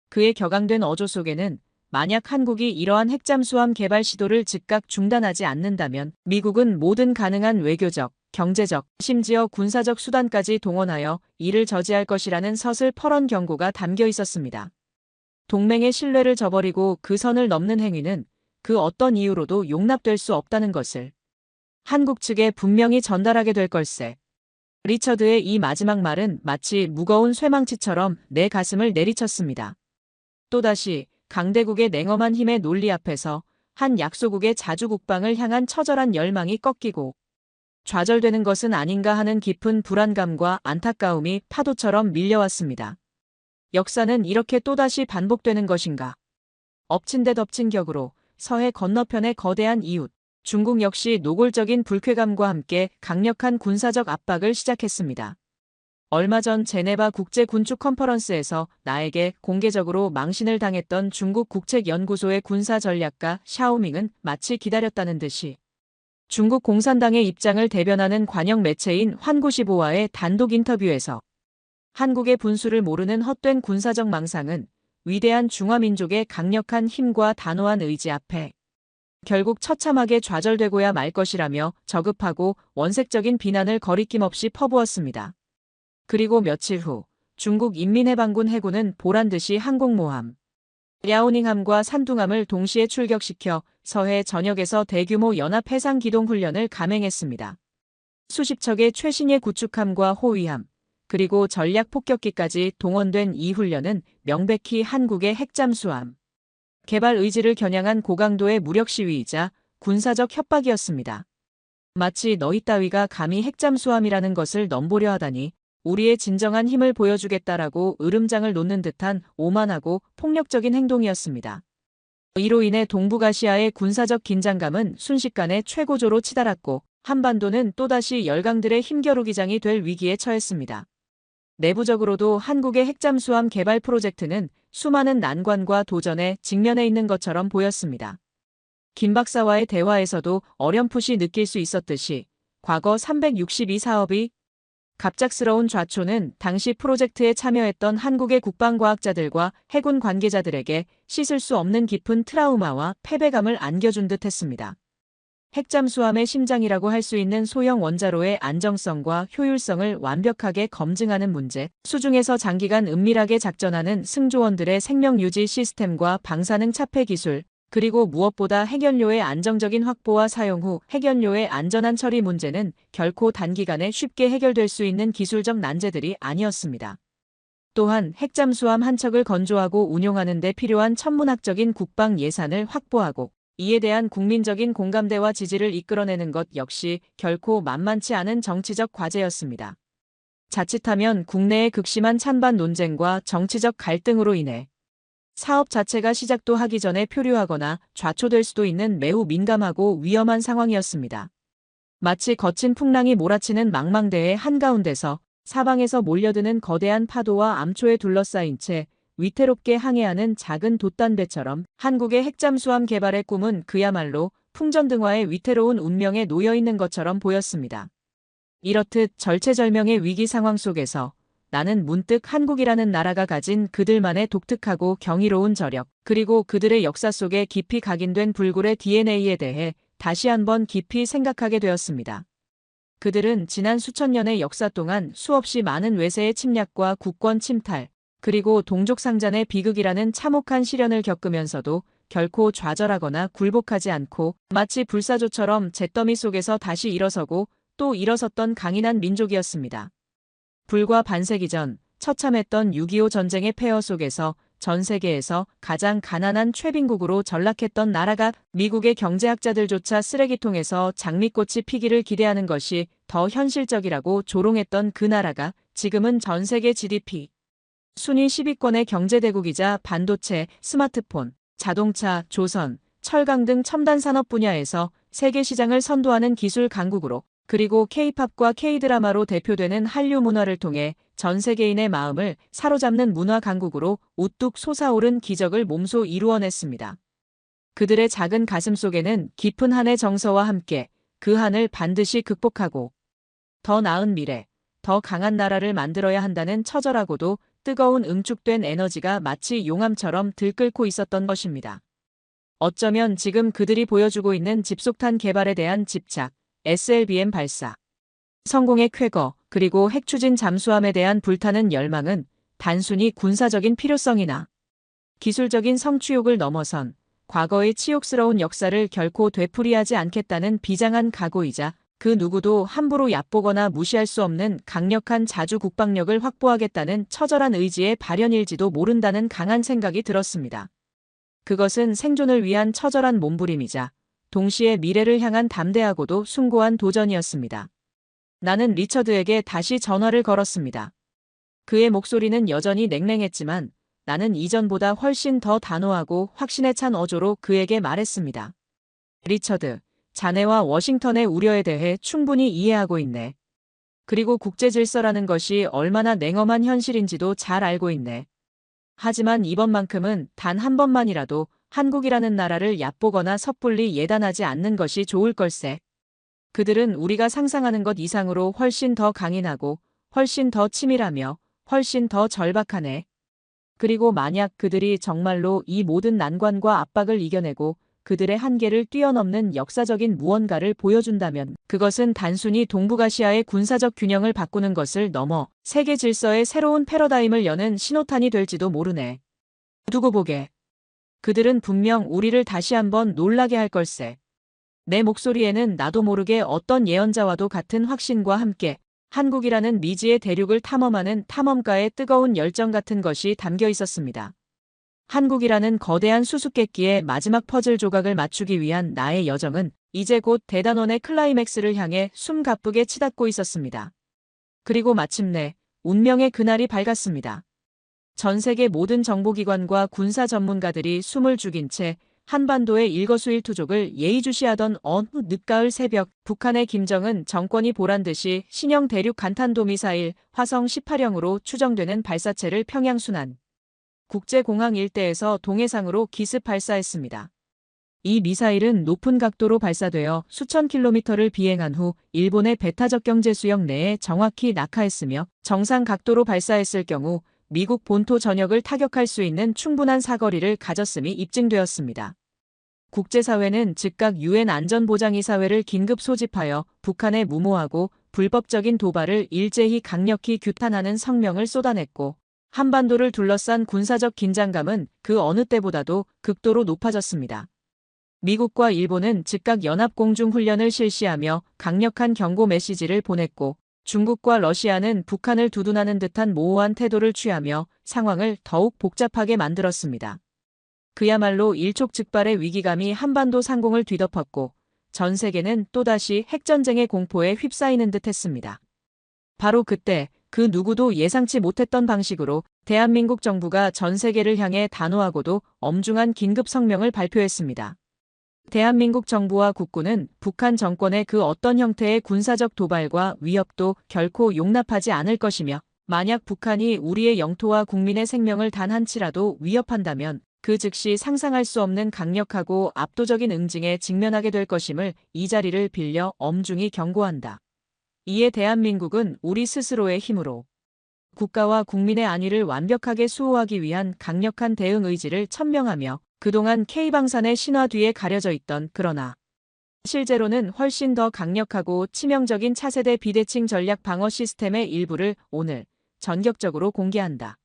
그의 격앙된 어조 속에는 만약 한국이 이러한 핵잠수함 개발 시도를 즉각 중단하지 않는다면 미국은 모든 가능한 외교적, 경제적, 심지어 군사적 수단까지 동원하여 이를 저지할 것이라는 서슬퍼런 경고가 담겨 있었습니다. 동맹의 신뢰를 저버리고 그 선을 넘는 행위는 그 어떤 이유로도 용납될 수 없다는 것을 한국 측에 분명히 전달하게 될 걸세. 리처드의 이 마지막 말은 마치 무거운 쇠망치처럼 내 가슴을 내리쳤습니다. 또다시 강대국의 냉엄한 힘의 논리 앞에서 한 약소국의 자주국방을 향한 처절한 열망이 꺾이고 좌절되는 것은 아닌가 하는 깊은 불안감과 안타까움이 파도처럼 밀려왔습니다. 역사는 이렇게 또다시 반복되는 것인가? 엎친 데 덮친 격으로 서해 건너편의 거대한 이웃, 중국 역시 노골적인 불쾌감과 함께 강력한 군사적 압박을 시작했습니다. 얼마 전 제네바 국제군축 컨퍼런스에서 나에게 공개적으로 망신을 당했던 중국 국책연구소의 군사전략가 샤오밍은 마치 기다렸다는 듯이 중국 공산당의 입장을 대변하는 관영 매체인 환구시보와의 단독 인터뷰에서 한국의 분수를 모르는 헛된 군사적 망상은 위대한 중화민족의 강력한 힘과 단호한 의지 앞에 결국 처참하게 좌절되고야 말 것이라며 저급하고 원색적인 비난을 거리낌 없이 퍼부었습니다. 그리고 며칠 후 중국 인민해방군 해군은 보란듯이 항공모함, 랴오닝함과 산둥함을 동시에 출격시켜 서해 전역에서 대규모 연합 해상 기동 훈련을 감행했습니다. 수십 척의 최신의 구축함과 호위함, 그리고 전략 폭격기까지 동원된 이 훈련은 명백히 한국의 핵잠수함 개발 의지를 겨냥한 고강도의 무력 시위이자 군사적 협박이었습니다. 마치 너희 따위가 감히 핵잠수함이라는 것을 넘보려 하다니 우리의 진정한 힘을 보여주겠다라고 으름장을 놓는 듯한 오만하고 폭력적인 행동이었습니다. 이로 인해 동북아시아의 군사적 긴장감은 순식간에 최고조로 치달았고 한반도는 또다시 열강들의 힘겨루기장이 될 위기에 처했습니다. 내부적으로도 한국의 핵잠수함 개발 프로젝트는 수많은 난관과 도전에 직면해 있는 것처럼 보였습니다. 김 박사와의 대화에서도 어렴풋이 느낄 수 있었듯이 과거 362 사업이 갑작스러운 좌초는 당시 프로젝트에 참여했던 한국의 국방과학자들과 해군 관계자들에게 씻을 수 없는 깊은 트라우마와 패배감을 안겨준 듯 했습니다. 핵잠수함의 심장이라고 할 수 있는 소형 원자로의 안정성과 효율성을 완벽하게 검증하는 문제, 수중에서 장기간 은밀하게 작전하는 승조원들의 생명 유지 시스템과 방사능 차폐 기술, 그리고 무엇보다 핵연료의 안정적인 확보와 사용 후 핵연료의 안전한 처리 문제는 결코 단기간에 쉽게 해결될 수 있는 기술적 난제들이 아니었습니다. 또한 핵잠수함 한 척을 건조하고 운용하는 데 필요한 천문학적인 국방 예산을 확보하고 이에 대한 국민적인 공감대와 지지를 이끌어내는 것 역시 결코 만만치 않은 정치적 과제였습니다. 자칫하면 국내의 극심한 찬반 논쟁과 정치적 갈등으로 인해 사업 자체가 시작도 하기 전에 표류하거나 좌초될 수도 있는 매우 민감하고 위험한 상황이었습니다. 마치 거친 풍랑이 몰아치는 망망대해 한가운데서 사방에서 몰려드는 거대한 파도와 암초에 둘러싸인 채 위태롭게 항해하는 작은 돛단배처럼 한국의 핵잠수함 개발의 꿈은 그야말로 풍전등화의 위태로운 운명에 놓여있는 것처럼 보였습니다. 이렇듯 절체절명의 위기 상황 속에서 나는 문득 한국이라는 나라가 가진 그들만의 독특하고 경이로운 저력, 그리고 그들의 역사 속에 깊이 각인된 불굴의 DNA에 대해 다시 한번 깊이 생각하게 되었습니다. 그들은 지난 수천 년의 역사 동안 수없이 많은 외세의 침략과 국권 침탈, 그리고 동족상잔의 비극이라는 참혹한 시련을 겪으면서도 결코 좌절하거나 굴복하지 않고 마치 불사조처럼 잿더미 속에서 다시 일어서고 또 일어섰던 강인한 민족이었습니다. 불과 반세기 전 처참했던 6.25 전쟁의 폐허 속에서 전 세계에서 가장 가난한 최빈국으로 전락했던 나라가 미국의 경제학자들조차 쓰레기통에서 장미꽃이 피기를 기대하는 것이 더 현실적이라고 조롱했던 그 나라가 지금은 전 세계 GDP 순위 10위권의 경제대국이자 반도체, 스마트폰, 자동차, 조선, 철강 등 첨단 산업 분야에서 세계 시장을 선도하는 기술 강국으로 그리고 K-팝과 K-드라마로 대표되는 한류 문화를 통해 전 세계인의 마음을 사로잡는 문화 강국으로 우뚝 솟아오른 기적을 몸소 이루어냈습니다. 그들의 작은 가슴 속에는 깊은 한의 정서와 함께 그 한을 반드시 극복하고 더 나은 미래, 더 강한 나라를 만들어야 한다는 처절하고도 뜨거운 응축된 에너지가 마치 용암처럼 들끓고 있었던 것입니다. 어쩌면 지금 그들이 보여주고 있는 집속탄 개발에 대한 집착, SLBM 발사, 성공의 쾌거, 그리고 핵추진 잠수함에 대한 불타는 열망은 단순히 군사적인 필요성이나 기술적인 성취욕을 넘어선 과거의 치욕스러운 역사를 결코 되풀이하지 않겠다는 비장한 각오이자 그 누구도 함부로 얕보거나 무시할 수 없는 강력한 자주 국방력을 확보하겠다는 처절한 의지의 발현일지도 모른다는 강한 생각이 들었습니다. 그것은 생존을 위한 처절한 몸부림이자 동시에 미래를 향한 담대하고도 숭고한 도전이었습니다. 나는 리처드에게 다시 전화를 걸었습니다. 그의 목소리는 여전히 냉랭했지만 나는 이전보다 훨씬 더 단호하고 확신에 찬 어조로 그에게 말했습니다. 리처드, 자네와 워싱턴의 우려에 대해 충분히 이해하고 있네. 그리고 국제질서라는 것이 얼마나 냉엄한 현실인지도 잘 알고 있네. 하지만 이번만큼은 단 한 번만이라도 한국이라는 나라를 얕보거나 섣불리 예단하지 않는 것이 좋을 걸세. 그들은 우리가 상상하는 것 이상으로 훨씬 더 강인하고 훨씬 더 치밀하며 훨씬 더 절박하네. 그리고 만약 그들이 정말로 이 모든 난관과 압박을 이겨내고 그들의 한계를 뛰어넘는 역사적인 무언가를 보여준다면 그것은 단순히 동북아시아의 군사적 균형을 바꾸는 것을 넘어 세계 질서의 새로운 패러다임을 여는 신호탄이 될지도 모르네. 두고 보게. 그들은 분명 우리를 다시 한번 놀라게 할 걸세. 내 목소리에는 나도 모르게 어떤 예언자와도 같은 확신과 함께 한국이라는 미지의 대륙을 탐험하는 탐험가의 뜨거운 열정 같은 것이 담겨 있었습니다. 한국이라는 거대한 수수께끼의 마지막 퍼즐 조각을 맞추기 위한 나의 여정은 이제 곧 대단원의 클라이맥스를 향해 숨가쁘게 치닫고 있었습니다. 그리고 마침내 운명의 그날이 밝았습니다. 전 세계 모든 정보기관과 군사 전문가들이 숨을 죽인 채 한반도의 일거수일투족을 예의주시하던 어느 늦가을 새벽, 북한의 김정은 정권이 보란듯이 신형 대륙 간탄도 미사일 화성 18형으로 추정되는 발사체를 평양 순안 국제공항 일대에서 동해상으로 기습 발사했습니다. 이 미사일은 높은 각도로 발사되어 수천 킬로미터를 비행한 후 일본의 배타적 경제수역 내에 정확히 낙하했으며 정상 각도로 발사했을 경우 미국 본토 전역을 타격할 수 있는 충분한 사거리를 가졌음이 입증되었습니다. 국제사회는 즉각 유엔 안전보장이사회를 긴급 소집하여 북한의 무모하고 불법적인 도발을 일제히 강력히 규탄하는 성명을 쏟아냈고 한반도를 둘러싼 군사적 긴장감은 그 어느 때보다도 극도로 높아졌습니다. 미국과 일본은 즉각 연합공중훈련을 실시하며 강력한 경고 메시지를 보냈고 중국과 러시아는 북한을 두둔하는 듯한 모호한 태도를 취하며 상황을 더욱 복잡하게 만들었습니다. 그야말로 일촉즉발의 위기감이 한반도 상공을 뒤덮었고 전 세계는 또다시 핵전쟁의 공포에 휩싸이는 듯 했습니다. 바로 그때 그 누구도 예상치 못했던 방식으로 대한민국 정부가 전 세계를 향해 단호하고도 엄중한 긴급 성명을 발표했습니다. 대한민국 정부와 국군은 북한 정권의 그 어떤 형태의 군사적 도발과 위협도 결코 용납하지 않을 것이며 만약 북한이 우리의 영토와 국민의 생명을 단 한치라도 위협한다면 그 즉시 상상할 수 없는 강력하고 압도적인 응징에 직면하게 될 것임을 이 자리를 빌려 엄중히 경고한다. 이에 대한민국은 우리 스스로의 힘으로 국가와 국민의 안위를 완벽하게 수호하기 위한 강력한 대응 의지를 천명하며 그동안 K방산의 신화 뒤에 가려져 있던 그러나 실제로는 훨씬 더 강력하고 치명적인 차세대 비대칭 전략 방어 시스템의 일부를 오늘 전격적으로 공개한다.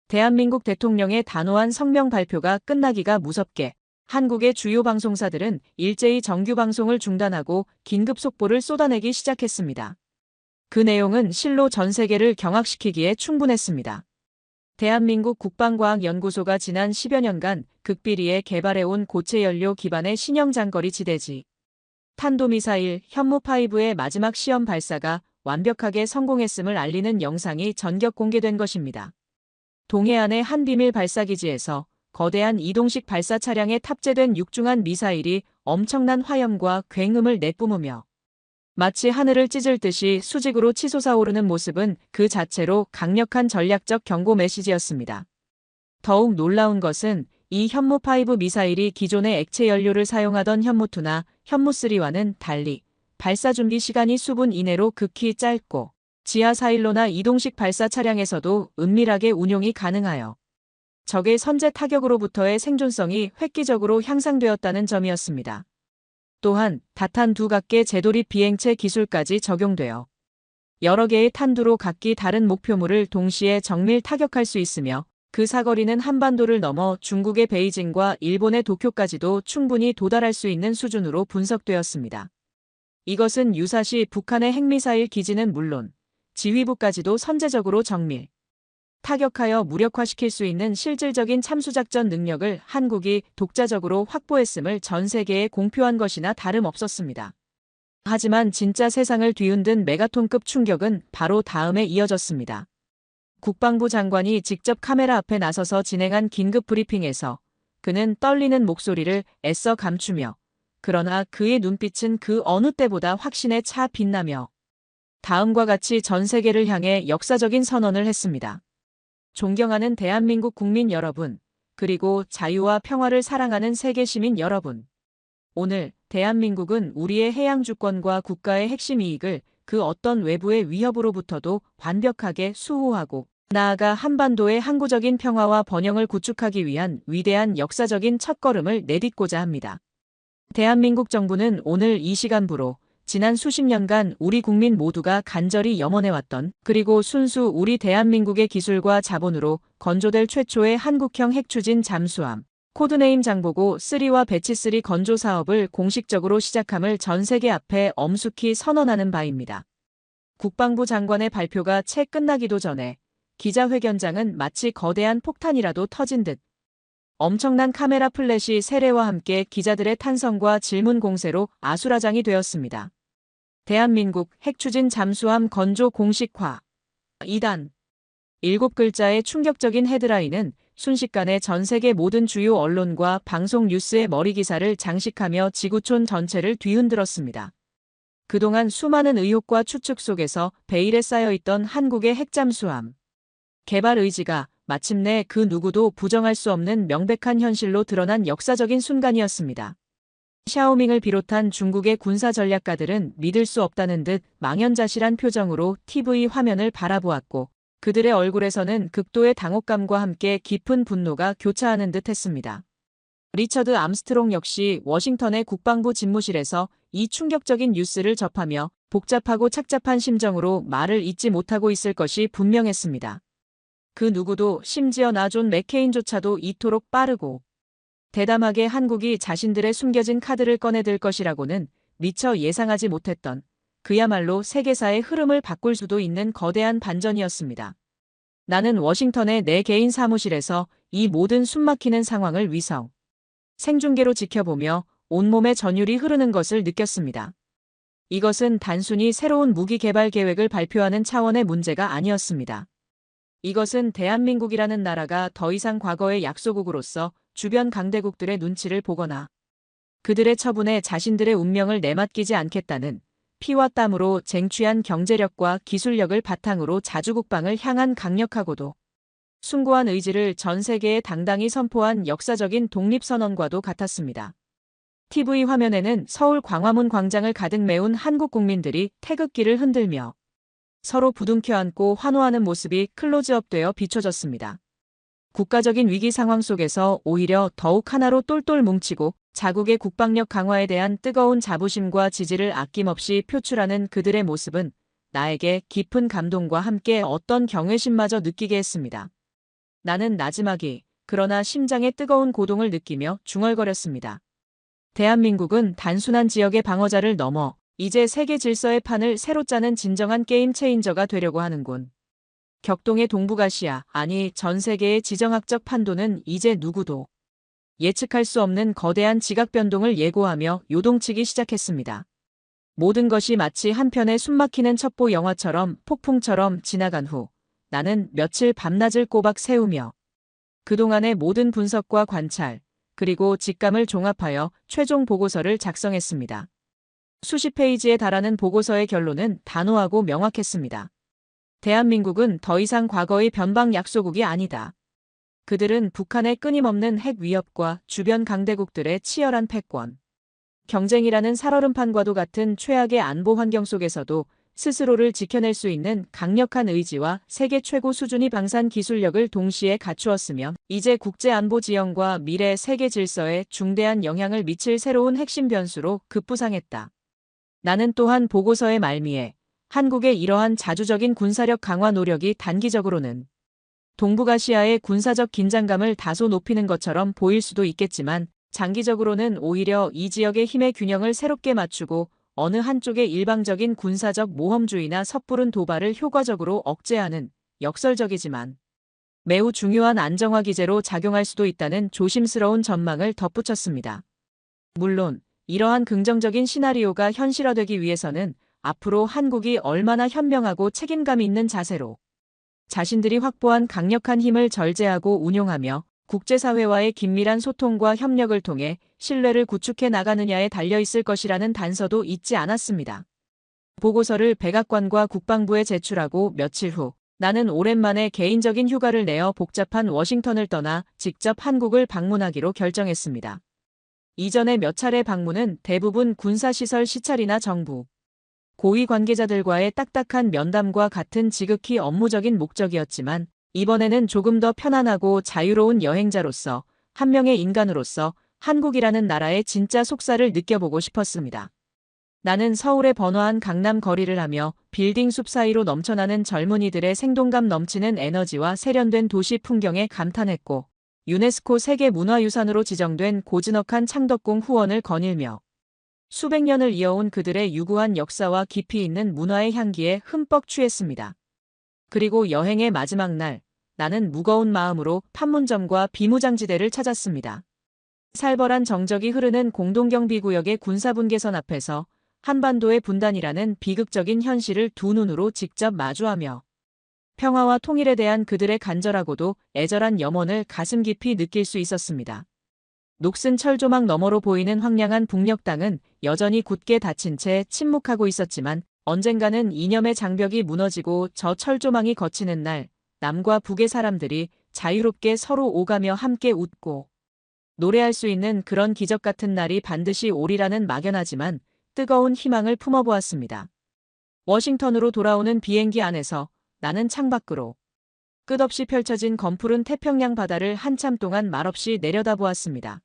대한민국 대통령의 단호한 성명 발표가 끝나기가 무섭게 한국의 주요 방송사들은 일제히 정규 방송을 중단하고 긴급 속보를 쏟아내기 시작했습니다. 그 내용은 실로 전 세계를 경악시키기에 충분했습니다. 대한민국 국방과학연구소가 지난 10여 년간 극비리에 개발해온 고체 연료 기반의 신형 장거리 지대지 탄도미사일 현무5의 마지막 시험 발사가 완벽하게 성공했음을 알리는 영상이 전격 공개된 것입니다. 동해안의 한 비밀 발사기지에서 거대한 이동식 발사 차량에 탑재된 육중한 미사일이 엄청난 화염과 굉음을 내뿜으며 마치 하늘을 찢을 듯이 수직으로 치솟아오르는 모습은 그 자체로 강력한 전략적 경고 메시지였습니다. 더욱 놀라운 것은 이 현무5 미사일이 기존의 액체 연료를 사용하던 현무2나 현무3와는 달리 발사 준비 시간이 수분 이내로 극히 짧고 지하 사일로나 이동식 발사 차량에서도 은밀하게 운용이 가능하여 적의 선제 타격으로부터의 생존성이 획기적으로 향상되었다는 점이었습니다. 또한 다탄 두 각계 재돌입 비행체 기술까지 적용되어 여러 개의 탄두로 각기 다른 목표물을 동시에 정밀 타격할 수 있으며 그 사거리는 한반도를 넘어 중국의 베이징과 일본의 도쿄까지도 충분히 도달할 수 있는 수준으로 분석되었습니다. 이것은 유사시 북한의 핵미사일 기지는 물론 지휘부까지도 선제적으로 정밀 타격하여 무력화시킬 수 있는 실질적인 참수작전 능력을 한국이 독자적으로 확보했음을 전 세계에 공표한 것이나 다름없었습니다. 하지만 진짜 세상을 뒤흔든 메가톤급 충격은 바로 다음에 이어졌습니다. 국방부 장관이 직접 카메라 앞에 나서서 진행한 긴급 브리핑에서 그는 떨리는 목소리를 애써 감추며 그러나 그의 눈빛은 그 어느 때보다 확신에 차 빛나며 다음과 같이 전 세계를 향해 역사적인 선언을 했습니다. 존경하는 대한민국 국민 여러분, 그리고 자유와 평화를 사랑하는 세계 시민 여러분. 오늘 대한민국은 우리의 해양 주권과 국가의 핵심 이익을 그 어떤 외부의 위협으로부터도 완벽하게 수호하고 나아가 한반도의 항구적인 평화와 번영을 구축하기 위한 위대한 역사적인 첫걸음을 내딛고자 합니다. 대한민국 정부는 오늘 이 시간부로 지난 수십 년간 우리 국민 모두가 간절히 염원해왔던 그리고 순수 우리 대한민국의 기술과 자본으로 건조될 최초의 한국형 핵추진 잠수함 코드네임 장보고 3와 배치3 건조 사업을 공식적으로 시작함을 전 세계 앞에 엄숙히 선언하는 바입니다. 국방부 장관의 발표가 채 끝나기도 전에 기자회견장은 마치 거대한 폭탄이라도 터진 듯 엄청난 카메라 플래시 세례와 함께 기자들의 탄성과 질문 공세로 아수라장이 되었습니다. 대한민국 핵추진 잠수함 건조 공식화 2단 7글자의 충격적인 헤드라인은 순식간에 전 세계 모든 주요 언론과 방송 뉴스의 머리 기사를 장식하며 지구촌 전체를 뒤흔들었습니다. 그동안 수많은 의혹과 추측 속에서 베일에 쌓여있던 한국의 핵잠수함 개발 의지가 마침내 그 누구도 부정할 수 없는 명백한 현실로 드러난 역사적인 순간이었습니다. 샤오밍을 비롯한 중국의 군사 전략가들은 믿을 수 없다는 듯 망연자실한 표정으로 TV 화면을 바라보았고 그들의 얼굴에서는 극도의 당혹감과 함께 깊은 분노가 교차하는 듯 했습니다. 리처드 암스트롱 역시 워싱턴의 국방부 집무실에서 이 충격적인 뉴스를 접하며 복잡하고 착잡한 심정으로 말을 잇지 못하고 있을 것이 분명했습니다. 그 누구도 심지어 나 존 맥케인조차도 이토록 빠르고 대담하게 한국이 자신들의 숨겨진 카드를 꺼내들 것이라고는 미처 예상하지 못했던 그야말로 세계사의 흐름을 바꿀 수도 있는 거대한 반전이었습니다. 나는 워싱턴의 내 개인 사무실에서 이 모든 숨막히는 상황을 위성 생중계로 지켜보며 온몸에 전율이 흐르는 것을 느꼈습니다. 이것은 단순히 새로운 무기 개발 계획을 발표하는 차원의 문제가 아니었습니다. 이것은 대한민국이라는 나라가 더 이상 과거의 약소국으로서 주변 강대국들의 눈치를 보거나 그들의 처분에 자신들의 운명을 내맡기지 않겠다는 피와 땀으로 쟁취한 경제력과 기술력을 바탕으로 자주국방을 향한 강력하고도 숭고한 의지를 전 세계에 당당히 선포한 역사적인 독립선언과도 같았습니다. TV 화면에는 서울 광화문 광장을 가득 메운 한국 국민들이 태극기를 흔들며 서로 부둥켜 안고 환호하는 모습이 클로즈업되어 비춰졌습니다. 국가적인 위기 상황 속에서 오히려 더욱 하나로 똘똘 뭉치고 자국의 국방력 강화에 대한 뜨거운 자부심과 지지를 아낌없이 표출하는 그들의 모습은 나에게 깊은 감동과 함께 어떤 경외심마저 느끼게 했습니다. 나는 나지막이 그러나 심장에 뜨거운 고동을 느끼며 중얼거렸습니다. 대한민국은 단순한 지역의 방어자를 넘어 이제 세계 질서의 판을 새로 짜는 진정한 게임 체인저가 되려고 하는군. 격동의 동북아시아, 아니 전 세계의 지정학적 판도는 이제 누구도 예측할 수 없는 거대한 지각 변동을 예고하며 요동치기 시작했습니다. 모든 것이 마치 한 편의 숨막히는 첩보 영화처럼 폭풍처럼 지나간 후 나는 며칠 밤낮을 꼬박 세우며 그동안의 모든 분석과 관찰, 그리고 직감을 종합하여 최종 보고서를 작성했습니다. 수십 페이지에 달하는 보고서의 결론은 단호하고 명확했습니다. 대한민국은 더 이상 과거의 변방 약소국이 아니다. 그들은 북한의 끊임없는 핵 위협과 주변 강대국들의 치열한 패권, 경쟁이라는 살얼음판과도 같은 최악의 안보 환경 속에서도 스스로를 지켜낼 수 있는 강력한 의지와 세계 최고 수준의 방산 기술력을 동시에 갖추었으며 이제 국제안보 지형과 미래 세계 질서에 중대한 영향을 미칠 새로운 핵심 변수로 급부상했다. 나는 또한 보고서의 말미에 한국의 이러한 자주적인 군사력 강화 노력이 단기적으로는 동북아시아의 군사적 긴장감을 다소 높이는 것처럼 보일 수도 있겠지만 장기적으로는 오히려 이 지역의 힘의 균형을 새롭게 맞추고 어느 한쪽의 일방적인 군사적 모험주의나 섣부른 도발을 효과적으로 억제하는 역설적이지만 매우 중요한 안정화 기제로 작용할 수도 있다는 조심스러운 전망을 덧붙였습니다. 물론 이러한 긍정적인 시나리오가 현실화되기 위해서는 앞으로 한국이 얼마나 현명하고 책임감 있는 자세로 자신들이 확보한 강력한 힘을 절제하고 운용하며 국제사회와의 긴밀한 소통과 협력을 통해 신뢰를 구축해 나가느냐에 달려있을 것이라는 단서도 잊지 않았습니다. 보고서를 백악관과 국방부에 제출하고 며칠 후 나는 오랜만에 개인적인 휴가를 내어 복잡한 워싱턴을 떠나 직접 한국을 방문하기로 결정했습니다. 이전의 몇 차례 방문은 대부분 군사시설 시찰이나 정부 고위 관계자들과의 딱딱한 면담과 같은 지극히 업무적인 목적이었지만 이번에는 조금 더 편안하고 자유로운 여행자로서 한 명의 인간으로서 한국이라는 나라의 진짜 속살을 느껴보고 싶었습니다. 나는 서울의 번화한 강남 거리를 하며 빌딩 숲 사이로 넘쳐나는 젊은이들의 생동감 넘치는 에너지와 세련된 도시 풍경에 감탄했고 유네스코 세계문화유산으로 지정된 고즈넉한 창덕궁 후원을 거닐며 수백 년을 이어온 그들의 유구한 역사와 깊이 있는 문화의 향기에 흠뻑 취했습니다. 그리고 여행의 마지막 날, 나는 무거운 마음으로 판문점과 비무장지대를 찾았습니다. 살벌한 정적이 흐르는 공동경비구역의 군사분계선 앞에서 한반도의 분단이라는 비극적인 현실을 두 눈으로 직접 마주하며 평화와 통일에 대한 그들의 간절하고도 애절한 염원을 가슴 깊이 느낄 수 있었습니다. 녹슨 철조망 너머로 보이는 황량한 북녘 땅은 여전히 굳게 닫힌 채 침묵하고 있었지만 언젠가는 이념의 장벽이 무너지고 저 철조망이 걷히는 날 남과 북의 사람들이 자유롭게 서로 오가며 함께 웃고 노래할 수 있는 그런 기적 같은 날이 반드시 오리라는 막연하지만 뜨거운 희망을 품어보았습니다. 워싱턴으로 돌아오는 비행기 안에서 나는 창밖으로 끝없이 펼쳐진 검푸른 태평양 바다를 한참 동안 말없이 내려다보았습니다.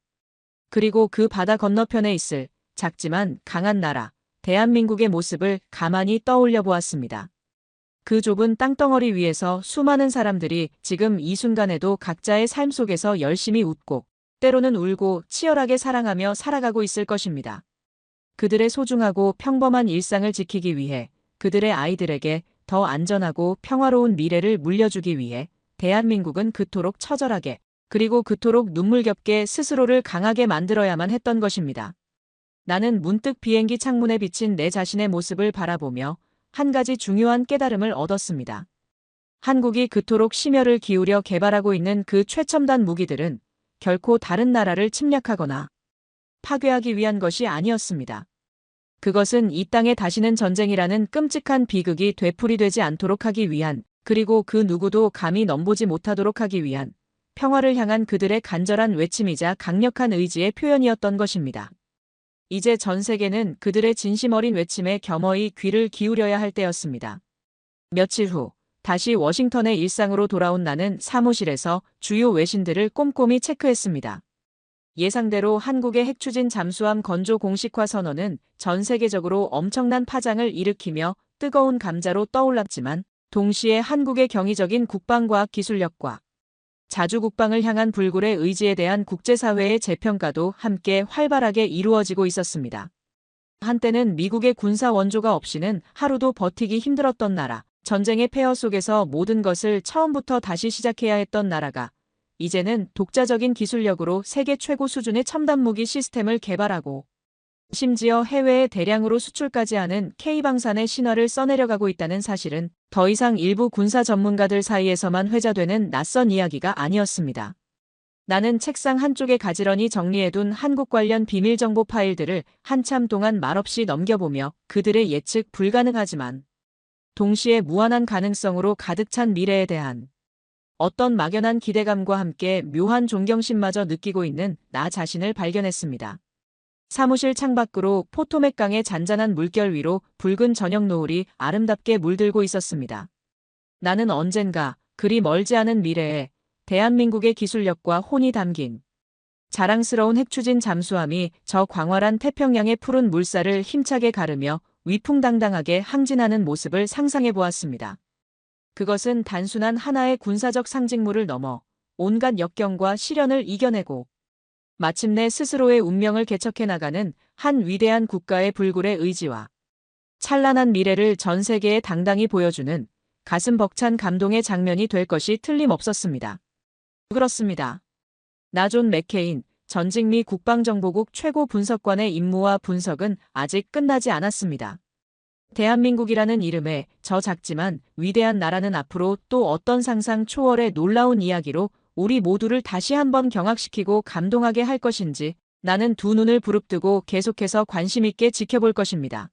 그리고 그 바다 건너편에 있을 작지만 강한 나라, 대한민국의 모습을 가만히 떠올려 보았습니다. 그 좁은 땅덩어리 위에서 수많은 사람들이 지금 이 순간에도 각자의 삶 속에서 열심히 웃고 때로는 울고 치열하게 사랑하며 살아가고 있을 것입니다. 그들의 소중하고 평범한 일상을 지키기 위해 그들의 아이들에게 더 안전하고 평화로운 미래를 물려주기 위해 대한민국은 그토록 처절하게 그리고 그토록 눈물겹게 스스로를 강하게 만들어야만 했던 것입니다. 나는 문득 비행기 창문에 비친 내 자신의 모습을 바라보며 한 가지 중요한 깨달음을 얻었습니다. 한국이 그토록 심혈을 기울여 개발하고 있는 그 최첨단 무기들은 결코 다른 나라를 침략하거나 파괴하기 위한 것이 아니었습니다. 그것은 이 땅에 다시는 전쟁이라는 끔찍한 비극이 되풀이되지 않도록 하기 위한 그리고 그 누구도 감히 넘보지 못하도록 하기 위한 평화를 향한 그들의 간절한 외침이자 강력한 의지의 표현이었던 것입니다. 이제 전 세계는 그들의 진심 어린 외침에 겸허히 귀를 기울여야 할 때였습니다. 며칠 후 다시 워싱턴의 일상으로 돌아온 나는 사무실에서 주요 외신들을 꼼꼼히 체크했습니다. 예상대로 한국의 핵추진 잠수함 건조 공식화 선언은 전 세계적으로 엄청난 파장을 일으키며 뜨거운 감자로 떠올랐지만 동시에 한국의 경이적인 국방과학 기술력과 자주 국방을 향한 불굴의 의지에 대한 국제사회의 재평가도 함께 활발하게 이루어지고 있었습니다. 한때는 미국의 군사 원조가 없이는 하루도 버티기 힘들었던 나라, 전쟁의 폐허 속에서 모든 것을 처음부터 다시 시작해야 했던 나라가 이제는 독자적인 기술력으로 세계 최고 수준의 첨단 무기 시스템을 개발하고 심지어 해외에 대량으로 수출까지 하는 K방산의 신화를 써내려가고 있다는 사실은 더 이상 일부 군사 전문가들 사이에서만 회자되는 낯선 이야기가 아니었습니다. 나는 책상 한쪽에 가지런히 정리해둔 한국 관련 비밀 정보 파일들을 한참 동안 말없이 넘겨보며 그들의 예측 불가능하지만 동시에 무한한 가능성으로 가득 찬 미래에 대한 어떤 막연한 기대감과 함께 묘한 존경심마저 느끼고 있는 나 자신을 발견했습니다. 사무실 창밖으로 포토맥 강의 잔잔한 물결 위로 붉은 저녁 노을이 아름답게 물들고 있었습니다. 나는 언젠가 그리 멀지 않은 미래에 대한민국의 기술력과 혼이 담긴 자랑스러운 핵추진 잠수함이 저 광활한 태평양의 푸른 물살을 힘차게 가르며 위풍당당하게 항진하는 모습을 상상해 보았습니다. 그것은 단순한 하나의 군사적 상징물을 넘어 온갖 역경과 시련을 이겨내고 마침내 스스로의 운명을 개척해 나가는 한 위대한 국가의 불굴의 의지와 찬란한 미래를 전 세계에 당당히 보여주는 가슴 벅찬 감동의 장면이 될 것이 틀림없었습니다. 그렇습니다. 나 존 맥케인 전직 미 국방정보국 최고 분석관의 임무와 분석은 아직 끝나지 않았습니다. 대한민국이라는 이름의 저 작지만 위대한 나라는 앞으로 또 어떤 상상 초월의 놀라운 이야기로 우리 모두를 다시 한번 경악시키고 감동하게 할 것인지 나는 두 눈을 부릅뜨고 계속해서 관심 있게 지켜볼 것입니다.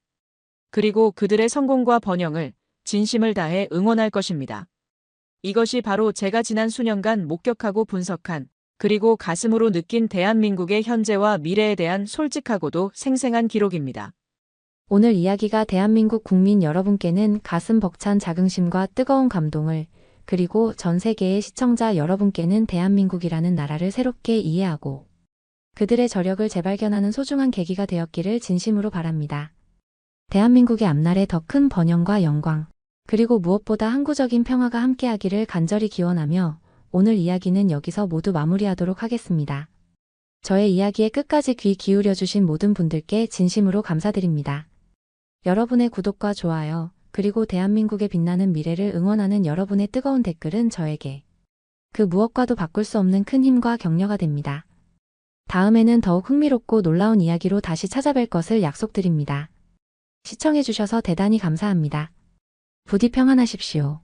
그리고 그들의 성공과 번영을 진심을 다해 응원할 것입니다. 이것이 바로 제가 지난 수년간 목격하고 분석한 그리고 가슴으로 느낀 대한민국의 현재와 미래에 대한 솔직하고도 생생한 기록입니다. 오늘 이야기가 대한민국 국민 여러분께는 가슴 벅찬 자긍심과 뜨거운 감동을 그리고 전 세계의 시청자 여러분께는 대한민국이라는 나라를 새롭게 이해하고 그들의 저력을 재발견하는 소중한 계기가 되었기를 진심으로 바랍니다. 대한민국의 앞날에 더 큰 번영과 영광 그리고 무엇보다 항구적인 평화가 함께하기를 간절히 기원하며 오늘 이야기는 여기서 모두 마무리하도록 하겠습니다. 저의 이야기에 끝까지 귀 기울여주신 모든 분들께 진심으로 감사드립니다. 여러분의 구독과 좋아요, 그리고 대한민국의 빛나는 미래를 응원하는 여러분의 뜨거운 댓글은 저에게 그 무엇과도 바꿀 수 없는 큰 힘과 격려가 됩니다. 다음에는 더욱 흥미롭고 놀라운 이야기로 다시 찾아뵐 것을 약속드립니다. 시청해주셔서 대단히 감사합니다. 부디 평안하십시오.